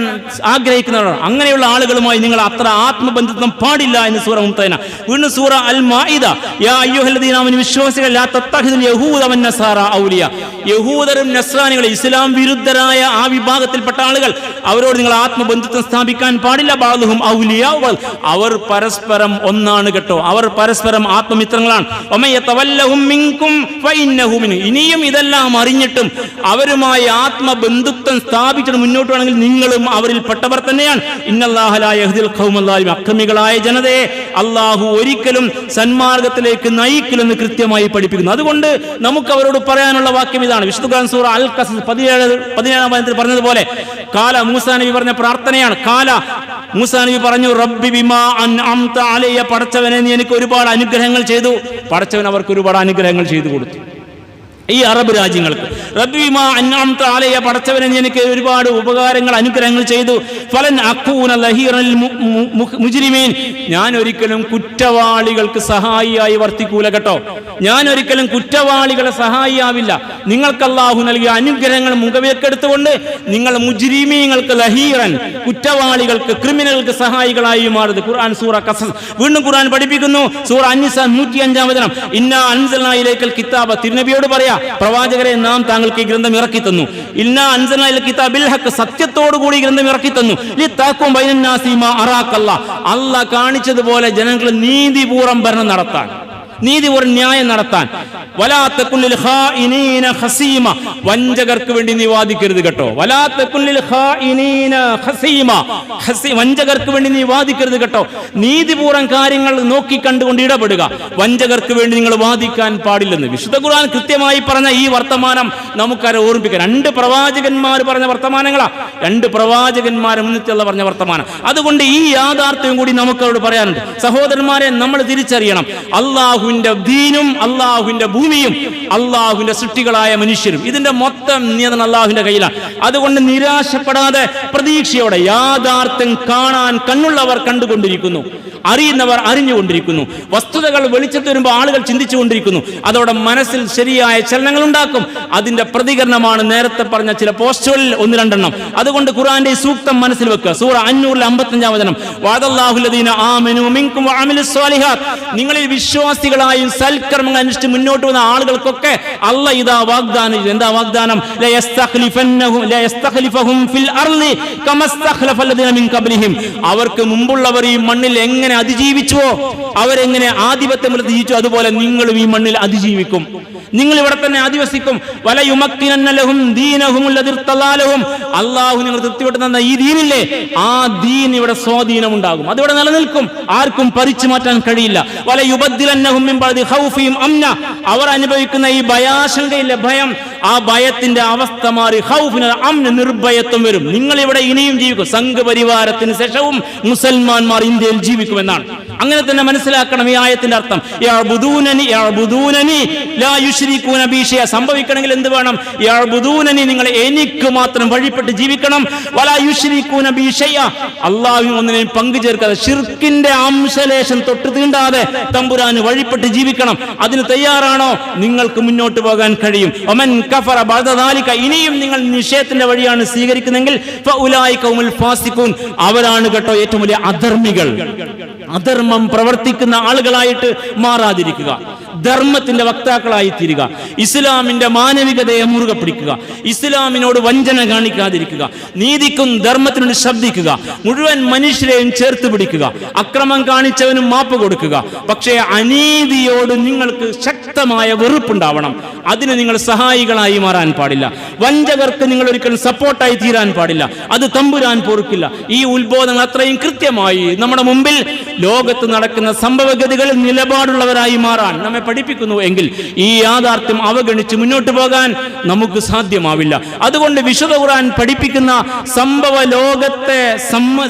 ആഗ്രഹിക്കുന്നവരാണ്. അങ്ങനെയുള്ള ആളുകളുമായി നിങ്ങൾ അത്ര ആത്മബന്ധുത്വം പാടില്ല എന്ന് സൂറ മുംതഹിന. വീണ്ടും സൂറ അൽ മാഇദ, യാ അയ്യുഹല്ലദീന ആമനു, വിശ്വാസികൾ, ലാ തത്തഖിദുൽ യഹൂദ വൻ നസാറ ഔലിയ. യഹൂദരും നസ്രാനികളും ഇസ്ലാം വിരുദ്ധരായ ആ വിഭാഗത്തിൽപ്പെട്ട ആളുകൾ, അവരോട് നിങ്ങൾ ആത്മബന്ധുത്വം സ്ഥാപിക്കാൻ പാടില്ല. ബഅദുഹും ഔലിയ, അവർ പരസ്പരം ഒന്നാണ് കേട്ടോ, അവർ പരസ്പരം ആത്മമിത്രങ്ങളാണ്. വമയതവല്ലഹും മിൻകും ഫഇന്നഹു മിൻ. ഇനിയും ഇതെല്ലാം അറിഞ്ഞിട്ടും അവരുമായി ആത്മബന്ധുത്വം സ്ഥാപിച്ചിട്ട് മുന്നോട്ട് വേണമെങ്കിൽ നിങ്ങളും അവരിൽ പെട്ടവർ തന്നെയാണ്. ഇന്നല്ലാഹ ലാ യഹ്ദിൽ ഖൗമൽ ളാലിമീൻ. അക്രമികളായ ജനതയെ അല്ലാഹു ഒരിക്കലും സന്മാർഗത്തിലേക്ക് നയിക്കില്ലെന്ന് കൃത്യമായി പഠിപ്പിക്കുന്നു. അതുകൊണ്ട് നമുക്ക് അവരോട് പറയാനുള്ള വാക്യം ഇതാണ്. വിശുദ്ധ ഖുർആൻ സൂറ അൽ ഖസസ് 17-ാം വചനത്തിൽ പറഞ്ഞതുപോലെ, കാല മൂസാ നബി പറഞ്ഞ പ്രാർത്ഥനയാണ്. കാല മൂസാ നബി പറഞ്ഞു, റബ്ബി ബിമാ അൻഅംത അലയ്യ, പടച്ചവനെ നീ എനിക്ക് ഒരുപാട് അനുഗ്രഹങ്ങൾ ചെയ്തു. പടച്ചവൻ അവർക്ക് ഒരുപാട് അനുഗ്രഹങ്ങൾ ചെയ്തു കൊടുത്തു. ഈ അറബ് രാജ്യങ്ങൾക്ക് റബ്ബി ബിമാ അൻഅംത അലയ്യ, പടച്ചവനെ നീ എനിക്ക് ഒരുപാട് ഉപകാരങ്ങൾ അനുഗ്രഹങ്ങൾ ചെയ്തു. ഫലൻ അകൂന ലഹീറൽ മുജ്രിമീൻ, ഞാൻ ഒരിക്കലും കുറ്റവാളികൾക്ക് സഹായിയായി വർത്തിക്കൂല കേട്ടോ. ഞാൻ ഒരിക്കലും കുറ്റവാളികളെ സഹായിയാവില്ല. നിങ്ങൾക്ക് അല്ലാഹു നൽകിയ അനുഗ്രഹങ്ങൾ മുഖവിലക്കെടുത്തുകൊണ്ട് നിങ്ങൾ മുജ്രിമീങ്ങൾക്ക്, ലഹീറൻ, കുറ്റവാളികൾക്ക്, ക്രിമിനലുകൾക്ക് സഹായികളായി മാറുന്നത്. ഖുർആൻ സൂറ ഖസസ്. വീണ്ടും ഖുർആൻ പഠിപ്പിക്കുന്നു സൂറ അൻ-നിസ 105-ാം വചനം, ഇന്നാ അൻസൽനാ ഇലൈക്കൽ കിതാബ, തിരുനബിയോട് പറയാ, പ്രവാചകരെ, നാം താങ്കൾക്ക് ഈ ഗ്രന്ഥം ഇറക്കി തന്നു. ഇന്നാ അൻസൽനാ ഇലൈക്കൽ കിതാബ ബിൽ ഹഖ്, സത്യത്തോടു കൂടി ഗ്രന്ഥം ഇറക്കി തന്നു. ലിതഖും ബൈനന്നാസി മാ അറാക്കല്ലാഹ്, അല്ലാഹ് കാണിച്ചതുപോലെ ജനങ്ങൾ നീതിപൂർവ്വം ഭരണം നടത്താൻ. നീതിപൂർവ്വം ന്യായം നടത്താൻ. വലാ തകുൻ ലിൽ ഖായിനീന ഖസീമ, വഞ്ചകർക്ക് വേണ്ടി നീ വാദിക്കരുത് കേട്ടോ. വലാ തകുൻ ലിൽ ഖായിനീന ഖസീമ, വഞ്ചകർക്ക് വേണ്ടി നീ വാദിക്കരുത് കേട്ടോ. നീതിപൂർവ്വം കാര്യങ്ങൾ നോക്കി കണ്ടുകൊണ്ട് ഇടപെടുക. വഞ്ചകർക്ക് വേണ്ടി നിങ്ങൾ വാദിക്കാൻ പാടില്ലെന്ന് വിശുദ്ധ ഖുർആൻ കൃത്യമായി പറഞ്ഞ ഈ വർത്തമാനം നമുക്കരെ ഓർമ്മിപ്പിക്കാം. 2 പ്രവാചകന്മാർ പറഞ്ഞ വർത്തമാനങ്ങളാ, 2 പ്രവാചകന്മാരെ മുന്നിട്ടുള്ള പറഞ്ഞ വർത്തമാനം. അതുകൊണ്ട് ഈ യാഥാർത്ഥ്യം കൂടി നമുക്കവരോട് പറയാനുണ്ട്. സഹോദരന്മാരെ, നമ്മൾ തിരിച്ചറിയണം, അള്ളാഹുവിന്റെ ദീനും അള്ളാഹുവിന്റെ ഭൂമിയും അള്ളാഹുവിന്റെ സൃഷ്ടികളായ മനുഷ്യരും ഇതിന്റെ മൊത്തം നിയന്ത്രണം അള്ളാഹുവിന്റെ കയ്യിലാണ്. അതുകൊണ്ട് നിരാശപ്പെടാതെ പ്രതീക്ഷയോടെ യാഥാർത്ഥ്യം കാണാൻ കണ്ണുള്ളവർ കണ്ടുകൊണ്ടിരിക്കുന്നു, അറിയുന്നവർ അറിഞ്ഞുകൊണ്ടിരിക്കുന്നു. വസ്തുതകൾ വെളിച്ചത്ത് വരുമ്പോൾ ആളുകൾ ചിന്തിച്ചുകൊണ്ടിരിക്കുന്നു. അതോടെ മനസ്സിൽ ശരിയായ ചലനങ്ങൾ ഉണ്ടാക്കും. അതിന്റെ പ്രതികരണമാണ് നേരത്തെ പറഞ്ഞ ചില പോസ്റ്റുകളിൽ 1-2 എണ്ണം. അതുകൊണ്ട് ഖുർആന്റെ ഈ സൂക്തം മനസ്സിൽ വെക്കുക. സൂറ 555 വചനം, വഅദല്ലാഹുല്ലദീന ആമനൂ മിൻകും വഅമിലുസ് സ്വാലിഹാത്ത്, നിങ്ങളിൽ വിശ്വാസികളായും സൽക്കർമ്മങ്ങൾ അനുഷ്ഠിച്ച് മുന്നോട്ട് വന്ന ആളുകൾക്കൊക്കെ അല്ലാഹ് ഇതാ വാഗ്ദാനം. എന്താ വാഗ്ദാനം? ലയസ്തഖ്ലിഫഹും ഫിൽ അർളി കമസ്തഖ്ലഫല്ലദീന മിൻ ഖബ്ലിഹിം, അവർക്ക് മുമ്പുള്ളവർ ഈ മണ്ണിൽ എങ്ങനെ അതിജീവിച്ചുവോ, അവരെങ്ങനെ ആധിപത്യം ജീവിച്ചു, അതുപോലെ നിങ്ങളും ഈ മണ്ണിൽ അതിജീവിക്കും. നിങ്ങൾ ഇവിടെ തന്നെ അധിവസിക്കും. വലയുമക്കിനന്ന ലഹും ദീനഹും അല്ലദീ ഇർതലാലഹും, അല്ലാഹു നിങ്ങൾ തൃപ്തിപ്പെട്ടു തന്ന ഈ ദീനില്ലേ, ആ ദീൻ ഇവിടെ സ്വാധീനം ഉണ്ടാകും, അതിവിടെ നിലനിൽക്കും, ആർക്കും പറിച്ചു മാറ്റാൻ കഴിയില്ല. വലയുബദ്ദിലന്നഹും മിൻ ബഅദി ഖൗഫിഹിം അംന, അവർ അനുഭവിക്കുന്ന ഈ ഭയാശങ്കയിലെ ഭയം, ആ ഭയത്തിന്റെ അവസ്ഥ മാറി ഖൗഫിന അംന, നിർഭയത്വം വരും. നിങ്ങൾ ഇവിടെ ഇനിയും ജീവിക്കും. സംഘപരിവാരത്തിന് ശേഷവും മുസൽമാന്മാർ ഇന്ത്യയിൽ ജീവിക്കുമെന്നാണ്. അങ്ങനെ തന്നെ മനസ്സിലാക്കണം ഈ ആയത്തിന്റെ അർത്ഥം. യഅ്ബുദൂനനി യഅ്ബുദൂനനി ലാ യുശ്രികൂന ബി ശൈഅ, സംഭവിക്കണമെങ്കിൽ എന്ത് വേണം? യഅ്ബുദൂനനി, നിങ്ങൾ എനിക്ക് മാത്രം വഴിപ്പെട്ട് ജീവിക്കണം. വലാ യുശ്രികൂന ബി ശൈഅ, അല്ലാഹുവിന് ഒന്നിനെയും പങ്കു ചേർക്കാതെ, ശിർക്കിന്റെ അംശലേശം തൊട്ട് തീണ്ടാതെ തമ്പുരാന് വഴിപ്പെട്ട് ജീവിക്കണം. അതിന് തയ്യാറാണോ? നിങ്ങൾക്ക് മുന്നോട്ട് പോകാൻ കഴിയും. വമൻ കഫറ ബഅദ ദാലിക, ഇനിയും നിങ്ങൾ നിഷേധത്തിന്റെ വഴിയാണ് സ്വീകരിക്കുന്നെങ്കിൽ ഫഉലൈക ഹുമുൽ ഫാസിഖൂൻ, അവരാണ് കേട്ടോ ഏറ്റവും വലിയ അധർമ്മികൾ. അധർമ്മം പ്രവർത്തിക്കുന്ന ആളുകളായിട്ട് മാറാതിരിക്കുക, ധർമ്മത്തിന്റെ വക്താക്കളായി തീരുക, ഇസ്ലാമിന്റെ മാനവികതയെ മുറുകെ പിടിക്കുക, ഇസ്ലാമിനോട് വഞ്ചന കാണിക്കാതിരിക്കുക, നീതിക്കും ധർമ്മത്തിനോട് ശബ്ദിക്കുക, മുഴുവൻ മനുഷ്യരെയും ചേർത്ത് പിടിക്കുക, അക്രമം കാണിച്ചവനും മാപ്പ് കൊടുക്കുക. പക്ഷേ അനീതിയോട് നിങ്ങൾക്ക് ശക്തമായ വെറുപ്പുണ്ടാവണം. അതിന് നിങ്ങൾ സഹായികളായി മാറാൻ പാടില്ല. വഞ്ചകർക്ക് നിങ്ങൾ ഒരിക്കലും സപ്പോർട്ടായി തീരാൻ പാടില്ല. അത് തമ്പുരാൻ പൊറുക്കില്ല. ഈ ഉത്ബോധങ്ങൾ അത്രയും കൃത്യമായി നമ്മുടെ മുമ്പിൽ ലോകത്ത് നടക്കുന്ന സംഭവഗതികളിൽ നിലപാടുള്ളവരായി മാറാൻ നമ്മെ പഠിപ്പിക്കുന്നു എങ്കിൽ ഈ യാഥാർത്ഥ്യം അവഗണിച്ച് മുന്നോട്ട് പോകാൻ നമുക്ക് സാധ്യമാവില്ല. അതുകൊണ്ട് വിശുദ്ധ ഖുർആൻ പഠിപ്പിക്കുന്ന സംഭവ ലോകത്തെ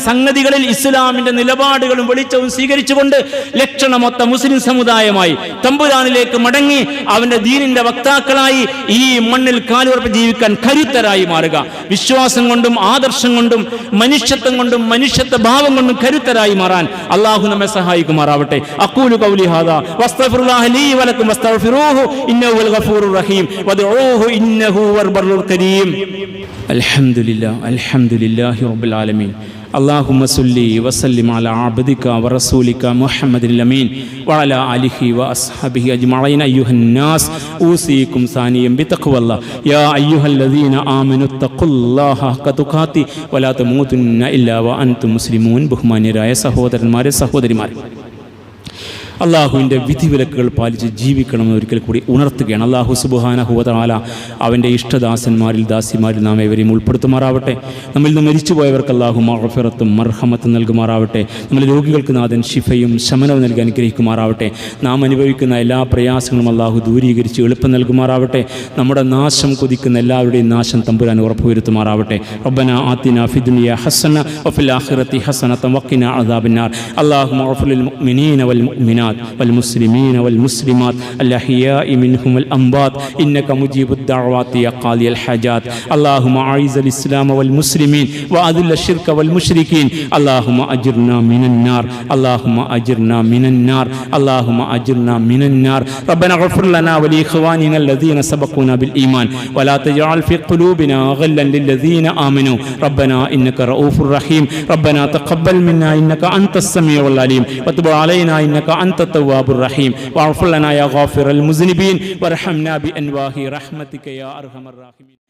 സംഗതികളിൽ ഇസ്ലാമിന്റെ നിലപാടുകളും വെളിച്ചവും സ്വീകരിച്ചുകൊണ്ട് ലക്ഷണമൊത്ത മുസ്ലിം സമുദായമായി തമ്പുരാനിലേക്ക് മടങ്ങി അവന്റെ ദീനിന്റെ വക്താക്കളായി ഈ മണ്ണിൽ കാലുറപ്പ് ജീവിക്കാൻ കരുത്തരായി മാറുക. വിശ്വാസം കൊണ്ടും ആദർശം കൊണ്ടും മനുഷ്യത്വം കൊണ്ടും മനുഷ്യത്വ ഭാവം കൊണ്ടും കരുത്തരായി മാറാൻ അള്ളാഹു നമ്മെ സഹായിക്കുമാറാവട്ടെ. അഖൂലു ഖൗലി ഹാദാ വസ്തഗ്ഫിറുല്ലാഹ ലീ വലക്കും വസ്തഗ്ഫിറൂഹു ഇന്നഹു വൽ ഗഫൂറുർ റഹീം വദ്ഉഹു ഇന്നഹു വൽ ബർറുൽ കരീം. അൽഹംദുലില്ലാഹി റബ്ബിൽ ആലമീൻ. അല്ലാഹുമ്മ സല്ലി വസല്ലിം അലാ അബ്ദിക വറസൂലിക മുഹമ്മദിൽ അമീൻ വഅലാ ആലിഹി വഅസ്ഹബിഹി അജ്മഈൻ. അയ്യുഹന്നാസ് ഊസീകും സാനിയം ബിതഖ്വല്ലാഹ് യാ അയ്യുഹല്ലദീന ആമനു തഖുല്ലാഹ ഹഖ തുഖാതി വലാ തമൂതുന്ന ഇല്ലാ വഅൻതും മുസ്ലിമൂൻ. ബഹുമാന്യരായ സഹോദരന്മാരെ, സഹോദരിമാരെ, അള്ളാഹുവിൻ്റെ വിധിവിലക്കുകൾ പാലിച്ച് ജീവിക്കണമെന്ന് ഒരിക്കൽ കൂടി ഉണർത്തുകയാണ്. അള്ളാഹു സുബ്ഹാനഹു വ തആല അവൻ്റെ ഇഷ്ടദാസന്മാരിൽ ദാസിമാരിൽ നാം ഏവരെയും ഉൾപ്പെടുത്തുമാറാവട്ടെ. നമ്മിൽ നിന്ന് മരിച്ചുപോയവർക്ക് അള്ളാഹു മഗ്ഫിറത്തും മർഹമത്തും നൽകുമാറാവട്ടെ. നമ്മൾ രോഗികൾക്ക് നാഥൻ ശിഫയും ശമനവും നൽകി അനുഗ്രഹിക്കുമാറാവട്ടെ. നാം അനുഭവിക്കുന്ന എല്ലാ പ്രയാസങ്ങളും അള്ളാഹു ദൂരീകരിച്ച് എളുപ്പം നൽകുമാറാവട്ടെ. നമ്മുടെ നാശം കൊതിക്കുന്ന എല്ലാവരുടെയും നാശം തമ്പുരാൻ ഉറപ്പുവരുത്തുമാറാവട്ടെ. റബ്ബനാ ആതിനാ ഫിദ്ദുനിയ ഹസന വഫിൽ ആഖിറതി ഹസനത വഖിനാ അദാബന്നാർ. അല്ലാഹുമ്മ അഗ്ഫിർ ലിൽ മുഅ്മിനീന വൽ മുഅ്മിനാത്ത് والمسلمين والمسلمات الأحياء منهم والأموات إنك مجيب الدعوات يا قاضي الحاجات. اللهم أعز الإسلام والمسلمين وأذل الشرك والمشركين. اللهم أجرنا من النار، اللهم أجرنا من النار، اللهم أجرنا من النار. ربنا اغفر لنا ولإخواننا الذين سبقونا بالإيمان ولا تجعل في قلوبنا غلا للذين آمنوا ربنا إنك رؤوف رحيم. ربنا تقبل منا إنك أنت السميع العليم وتب علينا إنك أنت التواب الرحيم. واغفر لنا يا غافر المذنبين وارحمنا بأنواع رحمتك يا أرحم الراحمين.